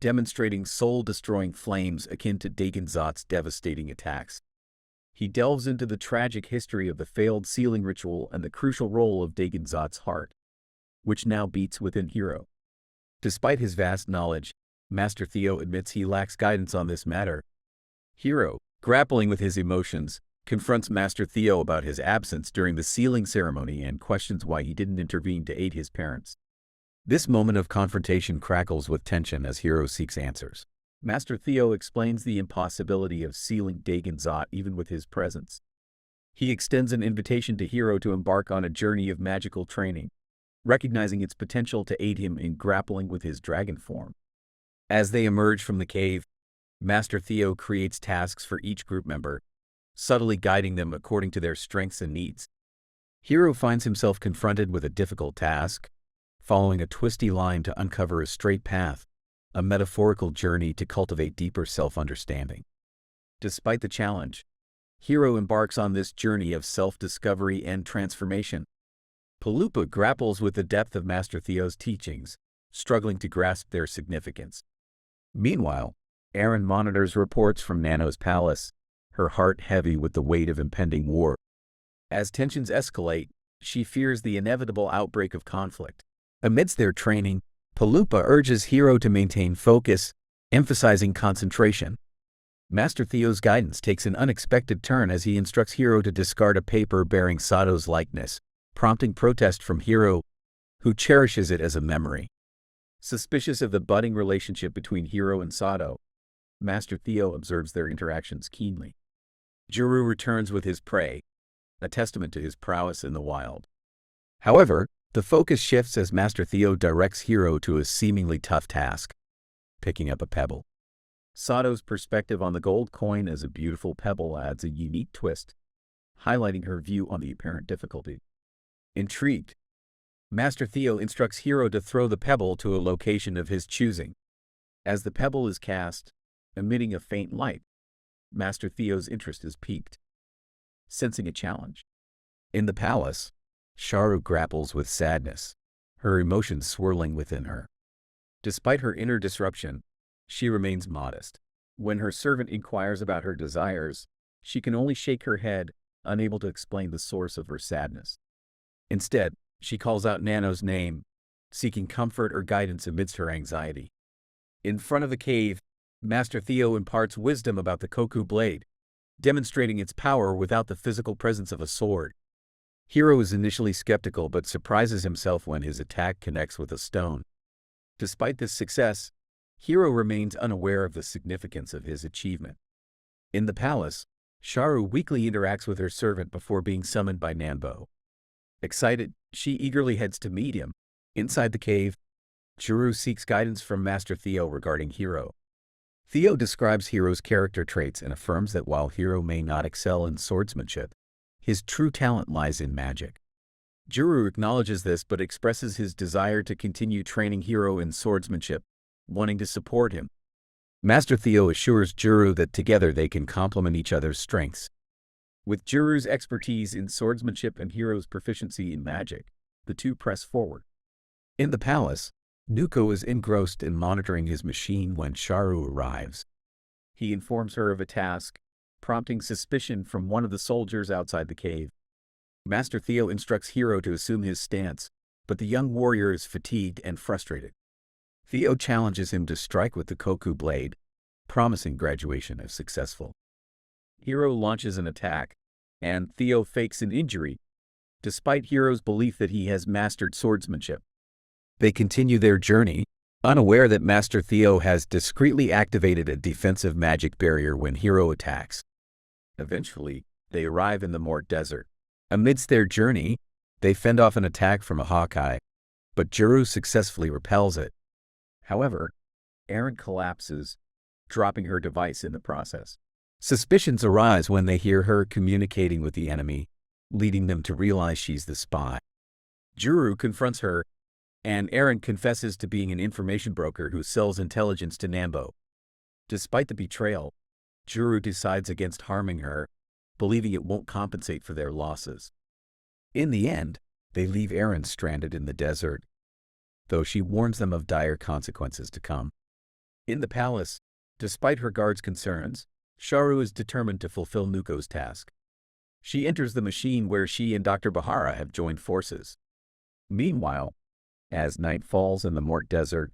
demonstrating soul-destroying flames akin to Dagon's devastating attacks. He delves into the tragic history of the failed sealing ritual and the crucial role of Dagon's heart, which now beats within Hiro. Despite his vast knowledge, Master Theo admits he lacks guidance on this matter. Hiro, grappling with his emotions, confronts Master Theo about his absence during the sealing ceremony and questions why he didn't intervene to aid his parents. This moment of confrontation crackles with tension as Hiro seeks answers. Master Theo explains the impossibility of sealing Dagon's even with his presence. He extends an invitation to Hiro to embark on a journey of magical training, recognizing its potential to aid him in grappling with his dragon form. As they emerge from the cave, Master Theo creates tasks for each group member, subtly guiding them according to their strengths and needs. Hiro finds himself confronted with a difficult task, following a twisty line to uncover a straight path, a metaphorical journey to cultivate deeper self-understanding. Despite the challenge, Hiro embarks on this journey of self-discovery and transformation. Paloopa grapples with the depth of Master Theo's teachings, struggling to grasp their significance. Meanwhile, Eren monitors reports from Nano's palace, her heart heavy with the weight of impending war. As tensions escalate, she fears the inevitable outbreak of conflict. Amidst their training, Paloopa urges Hiro to maintain focus, emphasizing concentration. Master Theo's guidance takes an unexpected turn as he instructs Hiro to discard a paper bearing Sato's likeness, prompting protest from Hiro, who cherishes it as a memory. Suspicious of the budding relationship between Hiro and Sato, Master Theo observes their interactions keenly. Juru returns with his prey, a testament to his prowess in the wild. However, the focus shifts as Master Theo directs Hiro to a seemingly tough task, picking up a pebble. Sato's perspective on the gold coin as a beautiful pebble adds a unique twist, highlighting her view on the apparent difficulty. Intrigued, Master Theo instructs Hiro to throw the pebble to a location of his choosing. As the pebble is cast, emitting a faint light, Master Theo's interest is piqued. Sensing a challenge. In the palace, Sharu grapples with sadness, her emotions swirling within her. Despite her inner disruption, she remains modest. When her servant inquires about her desires, she can only shake her head, unable to explain the source of her sadness. Instead, she calls out Nano's name, seeking comfort or guidance amidst her anxiety. In front of the cave, Master Theo imparts wisdom about the Koku blade, demonstrating its power without the physical presence of a sword. Hiro is initially skeptical but surprises himself when his attack connects with a stone. Despite this success, Hiro remains unaware of the significance of his achievement. In the palace, Sharu weakly interacts with her servant before being summoned by Nanbo. Excited, she eagerly heads to meet him. Inside the cave, Juru seeks guidance from Master Theo regarding Hiro. Theo describes Hiro's character traits and affirms that while Hiro may not excel in swordsmanship, his true talent lies in magic. Juru acknowledges this but expresses his desire to continue training Hiro in swordsmanship, wanting to support him. Master Theo assures Juru that together they can complement each other's strengths. With Juru's expertise in swordsmanship and Hiro's proficiency in magic, the two press forward. In the palace, Nuko is engrossed in monitoring his machine when Sharu arrives. He informs her of a task, prompting suspicion from one of the soldiers outside the cave. Master Theo instructs Hiro to assume his stance, but the young warrior is fatigued and frustrated. Theo challenges him to strike with the Koku blade, promising graduation if successful. Hiro launches an attack, and Theo fakes an injury, despite Hiro's belief that he has mastered swordsmanship. They continue their journey, unaware that Master Theo has discreetly activated a defensive magic barrier when Hiro attacks. Eventually, they arrive in the Mort Desert. Amidst their journey, they fend off an attack from a Hawkeye, but Juru successfully repels it. However, Eren collapses, dropping her device in the process. Suspicions arise when they hear her communicating with the enemy, leading them to realize she's the spy. Juru confronts her, and Eren confesses to being an information broker who sells intelligence to Nanbo. Despite the betrayal, Juru decides against harming her, believing it won't compensate for their losses. In the end, they leave Eren stranded in the desert, though she warns them of dire consequences to come. In the palace, despite her guards' concerns, Sharu is determined to fulfill Nuko's task. She enters the machine where she and Dr. Bahara have joined forces. Meanwhile, as night falls in the Mort Desert,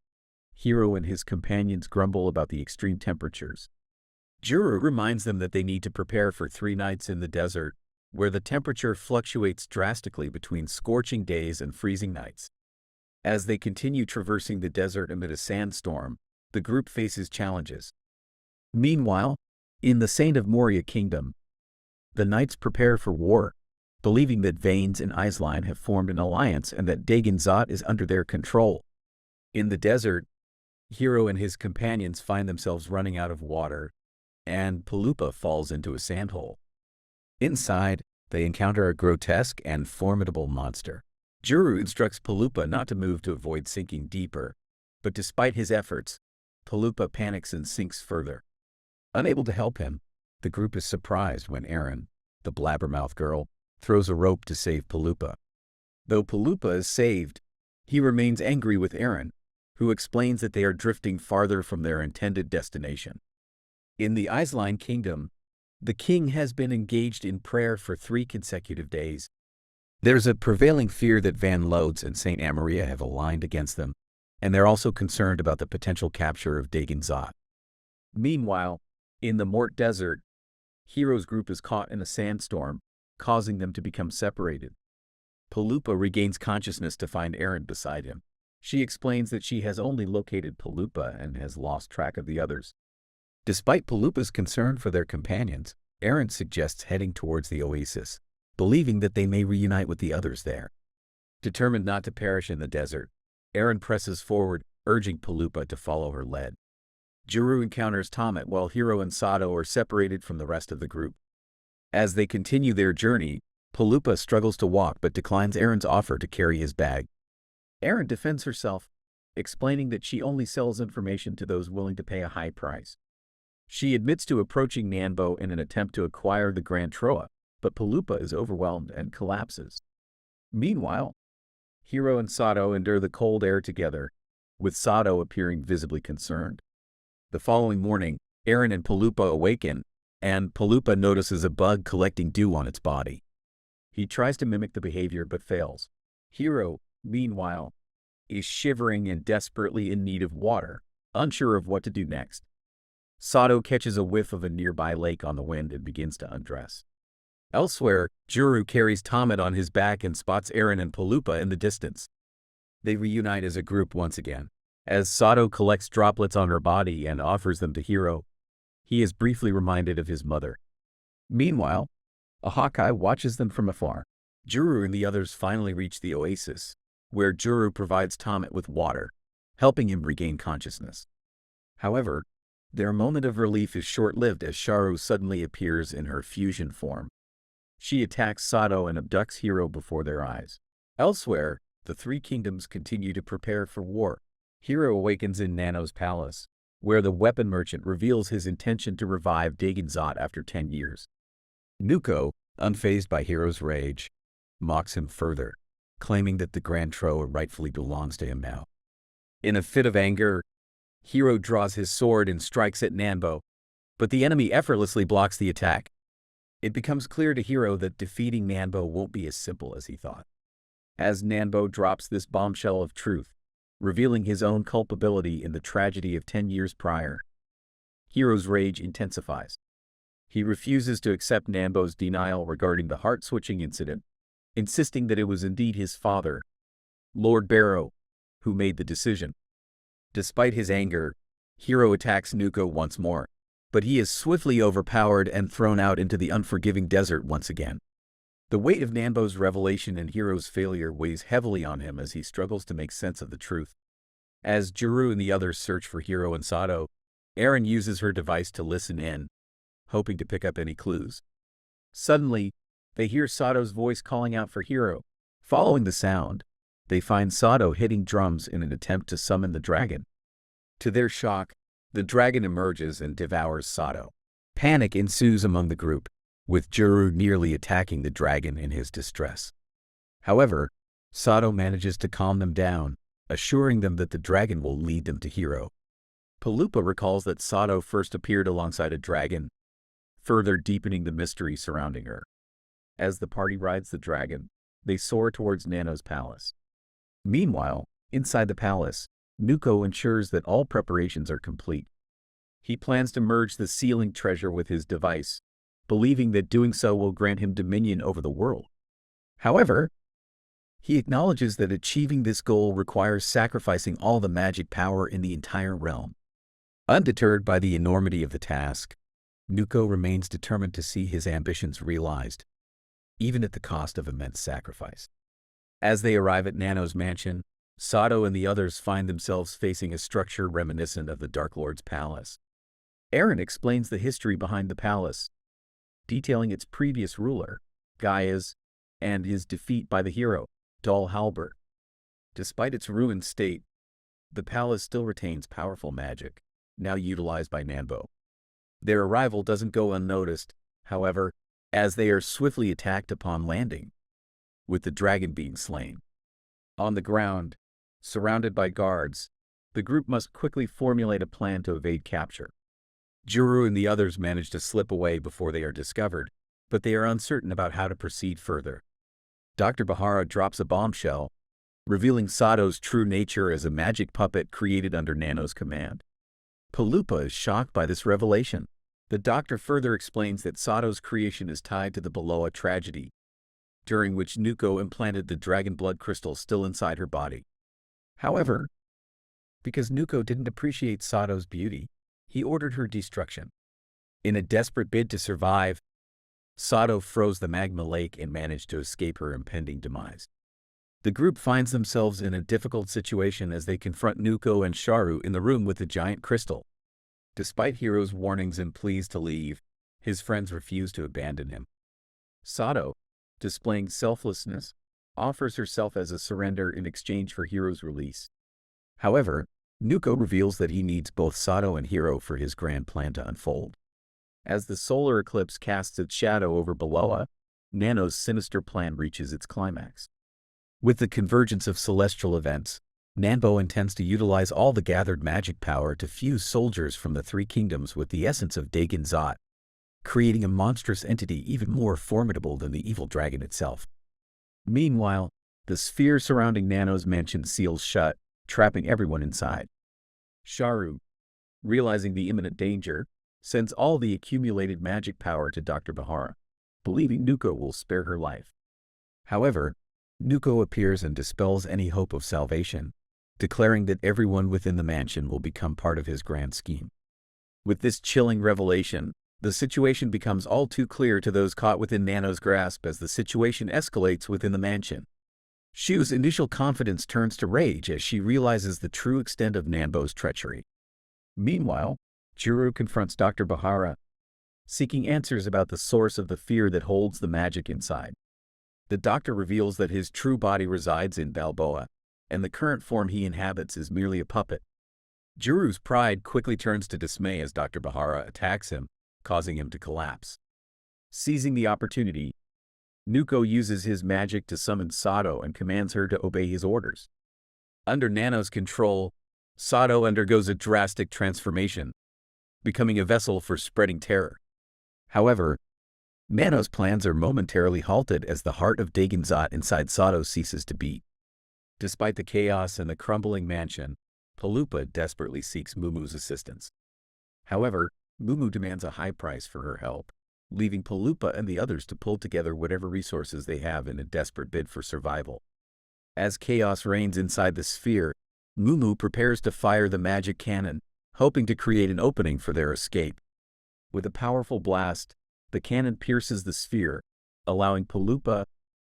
Hiro and his companions grumble about the extreme temperatures. Juru reminds them that they need to prepare for 3 nights in the desert, where the temperature fluctuates drastically between scorching days and freezing nights. As they continue traversing the desert amid a sandstorm, the group faces challenges. Meanwhile, in the Saint of Moria Kingdom, the knights prepare for war, believing that Vanes and Aisline have formed an alliance and that Dagon Zot is under their control. In the desert, Hiro and his companions find themselves running out of water, and Paloopa falls into a sandhole. Inside, they encounter a grotesque and formidable monster. Juru instructs Paloopa not to move to avoid sinking deeper, but despite his efforts, Paloopa panics and sinks further. Unable to help him, The group is surprised when Eren, the blabbermouth girl, throws a rope to save Paloopa. Though Paloopa is saved, he remains angry with Eren, who explains that they are drifting farther from their intended destination. In the Isline Kingdom, the king has been engaged in prayer for 3 consecutive days. There's a prevailing fear that Van Lodes and Saint Amaria have aligned against them, and they're also concerned about the potential capture of Dagon Zot. Meanwhile, in the Mort Desert, Hiro's group is caught in a sandstorm, causing them to become separated. Paloopa regains consciousness to find Eren beside him. She explains that she has only located Paloopa and has lost track of the others. Despite Paloopa's concern for their companions, Eren suggests heading towards the oasis, believing that they may reunite with the others there. Determined not to perish in the desert, Eren presses forward, urging Paloopa to follow her lead. Juru encounters Tomet while Hiro and Sato are separated from the rest of the group. As they continue their journey, Paloopa struggles to walk but declines Eren's offer to carry his bag. Eren defends herself, explaining that she only sells information to those willing to pay a high price. She admits to approaching Nanbo in an attempt to acquire the Grand Troa, but Paloopa is overwhelmed and collapses. Meanwhile, Hiro and Sato endure the cold air together, with Sato appearing visibly concerned. The following morning, Eren and Paloopa awaken, and Paloopa notices a bug collecting dew on its body. He tries to mimic the behavior but fails. Hiro, meanwhile, is shivering and desperately in need of water, unsure of what to do next. Sato catches a whiff of a nearby lake on the wind and begins to undress. Elsewhere, Juru carries Tomet on his back and spots Eren and Paloopa in the distance. They reunite as a group once again. As Sato collects droplets on her body and offers them to Hiro, he is briefly reminded of his mother. Meanwhile, a Hawkeye watches them from afar. Juru and the others finally reach the oasis, where Juru provides Tomet with water, helping him regain consciousness. However, their moment of relief is short-lived as Sharu suddenly appears in her fusion form. She attacks Sato and abducts Hiro before their eyes. Elsewhere, the 3 kingdoms continue to prepare for war. Hiro awakens in Nano's palace, where the weapon merchant reveals his intention to revive Dagon Zot after 10 years. Nuko, unfazed by Hiro's rage, mocks him further, claiming that the Grand Troa rightfully belongs to him now. In a fit of anger, Hiro draws his sword and strikes at Nanbo, but the enemy effortlessly blocks the attack. It becomes clear to Hiro that defeating Nanbo won't be as simple as he thought. As Nanbo drops this bombshell of truth, revealing his own culpability in the tragedy of 10 years prior, Hiro's rage intensifies. He refuses to accept Nanbo's denial regarding the heart-switching incident, insisting that it was indeed his father, Lord Barrow, who made the decision. Despite his anger, Hiro attacks Nuko once more, but he is swiftly overpowered and thrown out into the unforgiving desert once again. The weight of Nanbo's revelation and Hiro's failure weighs heavily on him as he struggles to make sense of the truth. As Juru and the others search for Hiro and Sato, Eren uses her device to listen in, hoping to pick up any clues. Suddenly, they hear Sato's voice calling out for Hiro. Following the sound, they find Sato hitting drums in an attempt to summon the dragon. To their shock, the dragon emerges and devours Sato. Panic ensues among the group, with Juru nearly attacking the dragon in his distress. However, Sato manages to calm them down, assuring them that the dragon will lead them to Hiro. Paloopa recalls that Sato first appeared alongside a dragon, further deepening the mystery surrounding her. As the party rides the dragon, they soar towards Nano's palace. Meanwhile, inside the palace, Nuko ensures that all preparations are complete. He plans to merge the sealing treasure with his device, believing that doing so will grant him dominion over the world. However, he acknowledges that achieving this goal requires sacrificing all the magic power in the entire realm. Undeterred by the enormity of the task, Nuko remains determined to see his ambitions realized, even at the cost of immense sacrifice. As they arrive at Nano's mansion, Sato and the others find themselves facing a structure reminiscent of the Dark Lord's palace. Eren explains the history behind the palace, detailing its previous ruler, Gaia's, and his defeat by the hero, Dol Halberd. Despite its ruined state, the palace still retains powerful magic, now utilized by Nanbo. Their arrival doesn't go unnoticed, however, as they are swiftly attacked upon landing, with the dragon being slain. On the ground, surrounded by guards, the group must quickly formulate a plan to evade capture. Juru and the others manage to slip away before they are discovered, but they are uncertain about how to proceed further. Dr. Bahara drops a bombshell, revealing Sato's true nature as a magic puppet created under Nano's command. Palupa is shocked by this revelation. The doctor further explains that Sato's creation is tied to the Beloa tragedy, during which Nuko implanted the dragon blood crystal still inside her body. However, because Nuko didn't appreciate Sato's beauty, he ordered her destruction. In a desperate bid to survive, Sato froze the magma lake and managed to escape her impending demise. The group finds themselves in a difficult situation as they confront Nuko and Sharu in the room with the giant crystal. Despite Hiro's warnings and pleas to leave, his friends refuse to abandon him. Sato, displaying selflessness, offers herself as a surrender in exchange for Hiro's release. However, Nuko reveals that he needs both Sato and Hiro for his grand plan to unfold. As the solar eclipse casts its shadow over Beloa, Nano's sinister plan reaches its climax. With the convergence of celestial events, Nanbo intends to utilize all the gathered magic power to fuse soldiers from the three kingdoms with the essence of Dagon Zot, creating a monstrous entity even more formidable than the evil dragon itself. Meanwhile, the sphere surrounding Nano's mansion seals shut, trapping everyone inside. Sharu, realizing the imminent danger, sends all the accumulated magic power to Dr. Bahara, believing Nuko will spare her life. However, Nuko appears and dispels any hope of salvation, declaring that everyone within the mansion will become part of his grand scheme. With this chilling revelation, the situation becomes all too clear to those caught within Nano's grasp as the situation escalates within the mansion. Shu's initial confidence turns to rage as she realizes the true extent of Nanbo's treachery. Meanwhile, Juru confronts Dr. Bahara, seeking answers about the source of the fear that holds the magic inside. The doctor reveals that his true body resides in Balboa, and the current form he inhabits is merely a puppet. Juru's pride quickly turns to dismay as Dr. Bahara attacks him, causing him to collapse. Seizing the opportunity, Nuko uses his magic to summon Sato and commands her to obey his orders. Under Nano's control, Sato undergoes a drastic transformation, becoming a vessel for spreading terror. However, Nano's plans are momentarily halted as the heart of Dagon Zot inside Sato ceases to beat. Despite the chaos and the crumbling mansion, Palupa desperately seeks Mumu's assistance. However, Mumu demands a high price for her help, leaving Palupa and the others to pull together whatever resources they have in a desperate bid for survival. As chaos reigns inside the sphere, Mumu prepares to fire the magic cannon, hoping to create an opening for their escape. With a powerful blast, the cannon pierces the sphere, allowing Palupa,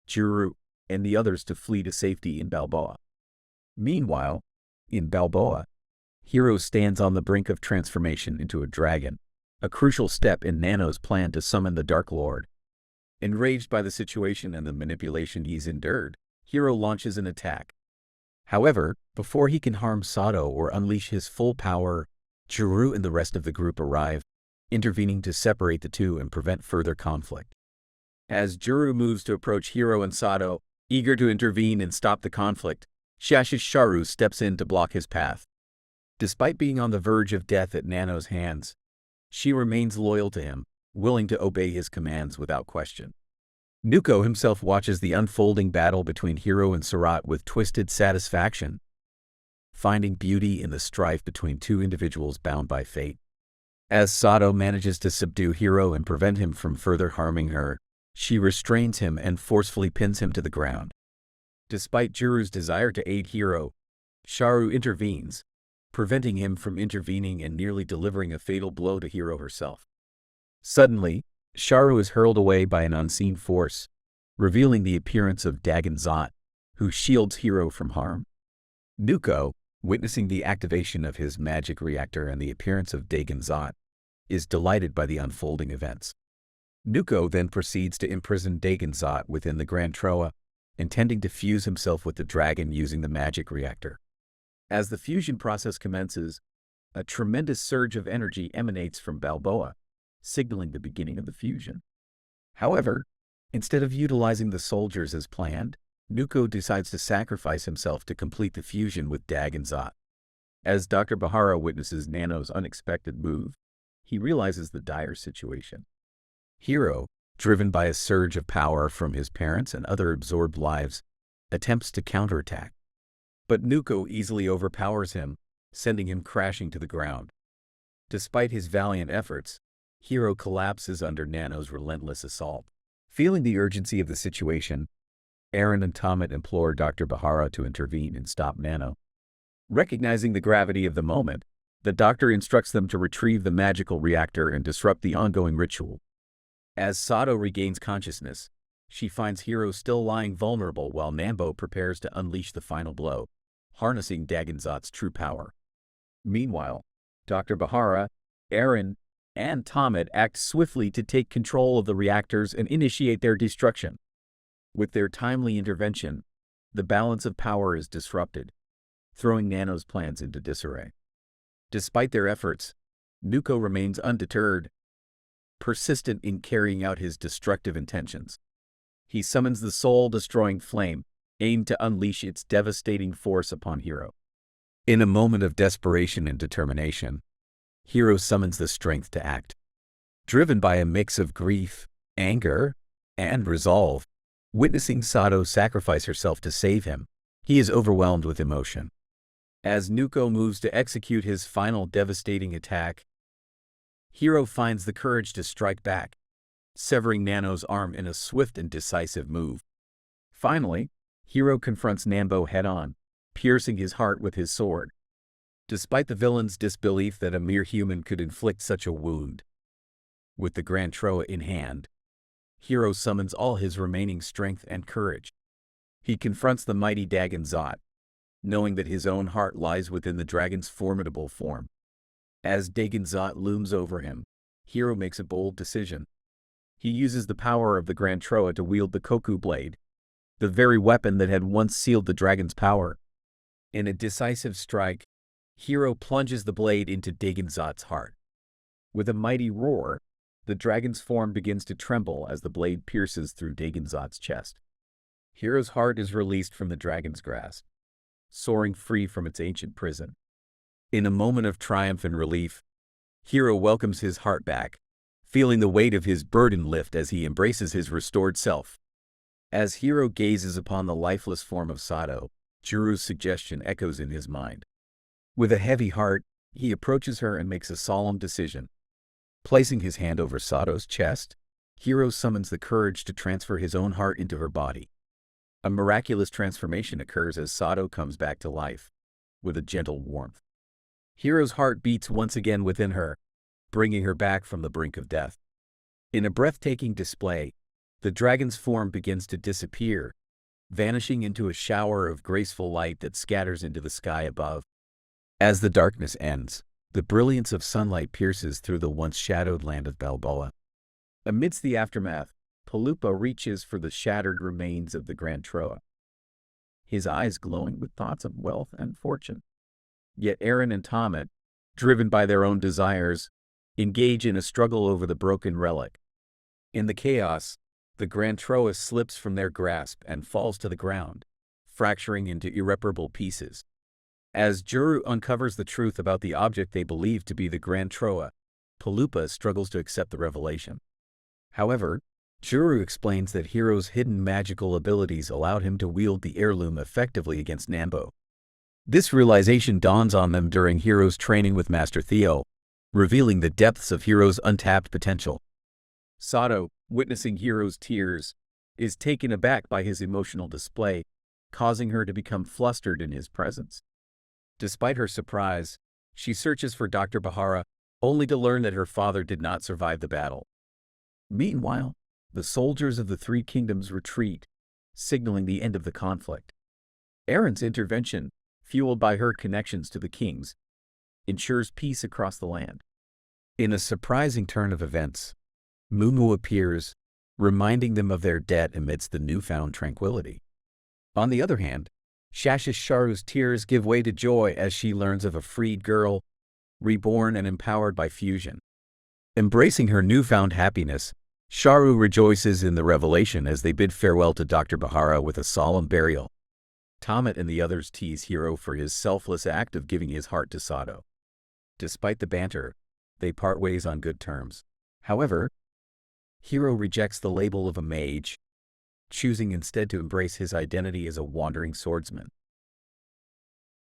Juru, and the others to flee to safety in Balboa. Meanwhile, in Balboa, Hiro stands on the brink of transformation into a dragon, a crucial step in Nano's plan to summon the Dark Lord. Enraged by the situation and the manipulation he's endured, Hiro launches an attack. However, before he can harm Sato or unleash his full power, Juru and the rest of the group arrive, intervening to separate the two and prevent further conflict. As Juru moves to approach Hiro and Sato, eager to intervene and stop the conflict, Shashish Sharu steps in to block his path. Despite being on the verge of death at Nano's hands, she remains loyal to him, willing to obey his commands without question. Nuko himself watches the unfolding battle between Hiro and Surat with twisted satisfaction, finding beauty in the strife between two individuals bound by fate. As Sato manages to subdue Hiro and prevent him from further harming her, she restrains him and forcefully pins him to the ground. Despite Juru's desire to aid Hiro, Sharu intervenes, preventing him from intervening and nearly delivering a fatal blow to Hiro herself. Suddenly, Sharu is hurled away by an unseen force, revealing the appearance of Dagon Zot, who shields Hiro from harm. Nuko, witnessing the activation of his magic reactor and the appearance of Dagon Zot, is delighted by the unfolding events. Nuko then proceeds to imprison Dagon Zot within the Grand Troa, intending to fuse himself with the dragon using the magic reactor. As the fusion process commences, a tremendous surge of energy emanates from Balboa, signaling the beginning of the fusion. However, instead of utilizing the soldiers as planned, Nuko decides to sacrifice himself to complete the fusion with Dagon Zot. As Dr. Bahara witnesses Nano's unexpected move, he realizes the dire situation. Hiro, driven by a surge of power from his parents and other absorbed lives, attempts to counterattack. But Nuko easily overpowers him, sending him crashing to the ground. Despite his valiant efforts, Hiro collapses under Nano's relentless assault. Feeling the urgency of the situation, Eren and Tomet implore Dr. Bahara to intervene and stop Nano. Recognizing the gravity of the moment, the doctor instructs them to retrieve the magical reactor and disrupt the ongoing ritual. As Sato regains consciousness, she finds Hiro still lying vulnerable while Nambo prepares to unleash the final blow, harnessing Dagon Zot's true power. Meanwhile, Dr. Bahara, Eren, and Tomet act swiftly to take control of the reactors and initiate their destruction. With their timely intervention, the balance of power is disrupted, throwing Nano's plans into disarray. Despite their efforts, Nuko remains undeterred, persistent in carrying out his destructive intentions. He summons the soul-destroying flame, aimed to unleash its devastating force upon Hiro. In a moment of desperation and determination, Hiro summons the strength to act. Driven by a mix of grief, anger, and resolve, witnessing Sato sacrifice herself to save him, he is overwhelmed with emotion. As Nuko moves to execute his final devastating attack, Hiro finds the courage to strike back, severing Nano's arm in a swift and decisive move. Finally, Hiro confronts Nambo head-on, piercing his heart with his sword. Despite the villain's disbelief that a mere human could inflict such a wound, with the Grand Troa in hand, Hiro summons all his remaining strength and courage. He confronts the mighty Dagon Zot, knowing that his own heart lies within the dragon's formidable form. As Dagon Zot looms over him, Hiro makes a bold decision. He uses the power of the Grand Troa to wield the Koku blade, the very weapon that had once sealed the dragon's power. In a decisive strike, Hiro plunges the blade into Dagon Zot's heart. With a mighty roar, the dragon's form begins to tremble as the blade pierces through Dagon Zot's chest. Hiro's heart is released from the dragon's grasp, soaring free from its ancient prison. In a moment of triumph and relief, Hiro welcomes his heart back, feeling the weight of his burden lift as he embraces his restored self. As Hiro gazes upon the lifeless form of Sato, Juru's suggestion echoes in his mind. With a heavy heart, he approaches her and makes a solemn decision. Placing his hand over Sato's chest, Hiro summons the courage to transfer his own heart into her body. A miraculous transformation occurs as Sato comes back to life, with a gentle warmth. Hiro's heart beats once again within her, bringing her back from the brink of death. In a breathtaking display, the dragon's form begins to disappear, vanishing into a shower of graceful light that scatters into the sky above. As the darkness ends, the brilliance of sunlight pierces through the once shadowed land of Balboa. Amidst the aftermath, Palupa reaches for the shattered remains of the Grand Troa, his eyes glowing with thoughts of wealth and fortune. Yet Eren and Tomet, driven by their own desires, engage in a struggle over the broken relic. In the chaos, the Grand Troa slips from their grasp and falls to the ground, fracturing into irreparable pieces. As Juru uncovers the truth about the object they believe to be the Grand Troa, Palupa struggles to accept the revelation. However, Juru explains that Hiro's hidden magical abilities allowed him to wield the heirloom effectively against Nambo. This realization dawns on them during Hiro's training with Master Theo, revealing the depths of Hiro's untapped potential. Sato, witnessing Hiro's tears, is taken aback by his emotional display, causing her to become flustered in his presence. Despite her surprise, she searches for Dr. Bahara, only to learn that her father did not survive the battle. Meanwhile, the soldiers of the Three Kingdoms retreat, signaling the end of the conflict. Eren's intervention, fueled by her connections to the kings, ensures peace across the land. In a surprising turn of events, Mumu appears, reminding them of their debt amidst the newfound tranquility. On the other hand, Shashasharu's tears give way to joy as she learns of a freed girl, reborn and empowered by fusion. Embracing her newfound happiness, Sharu rejoices in the revelation as they bid farewell to Dr. Bahara with a solemn burial. Tomet and the others tease Hiro for his selfless act of giving his heart to Sato. Despite the banter, they part ways on good terms. However, Hiro rejects the label of a mage, choosing instead to embrace his identity as a wandering swordsman.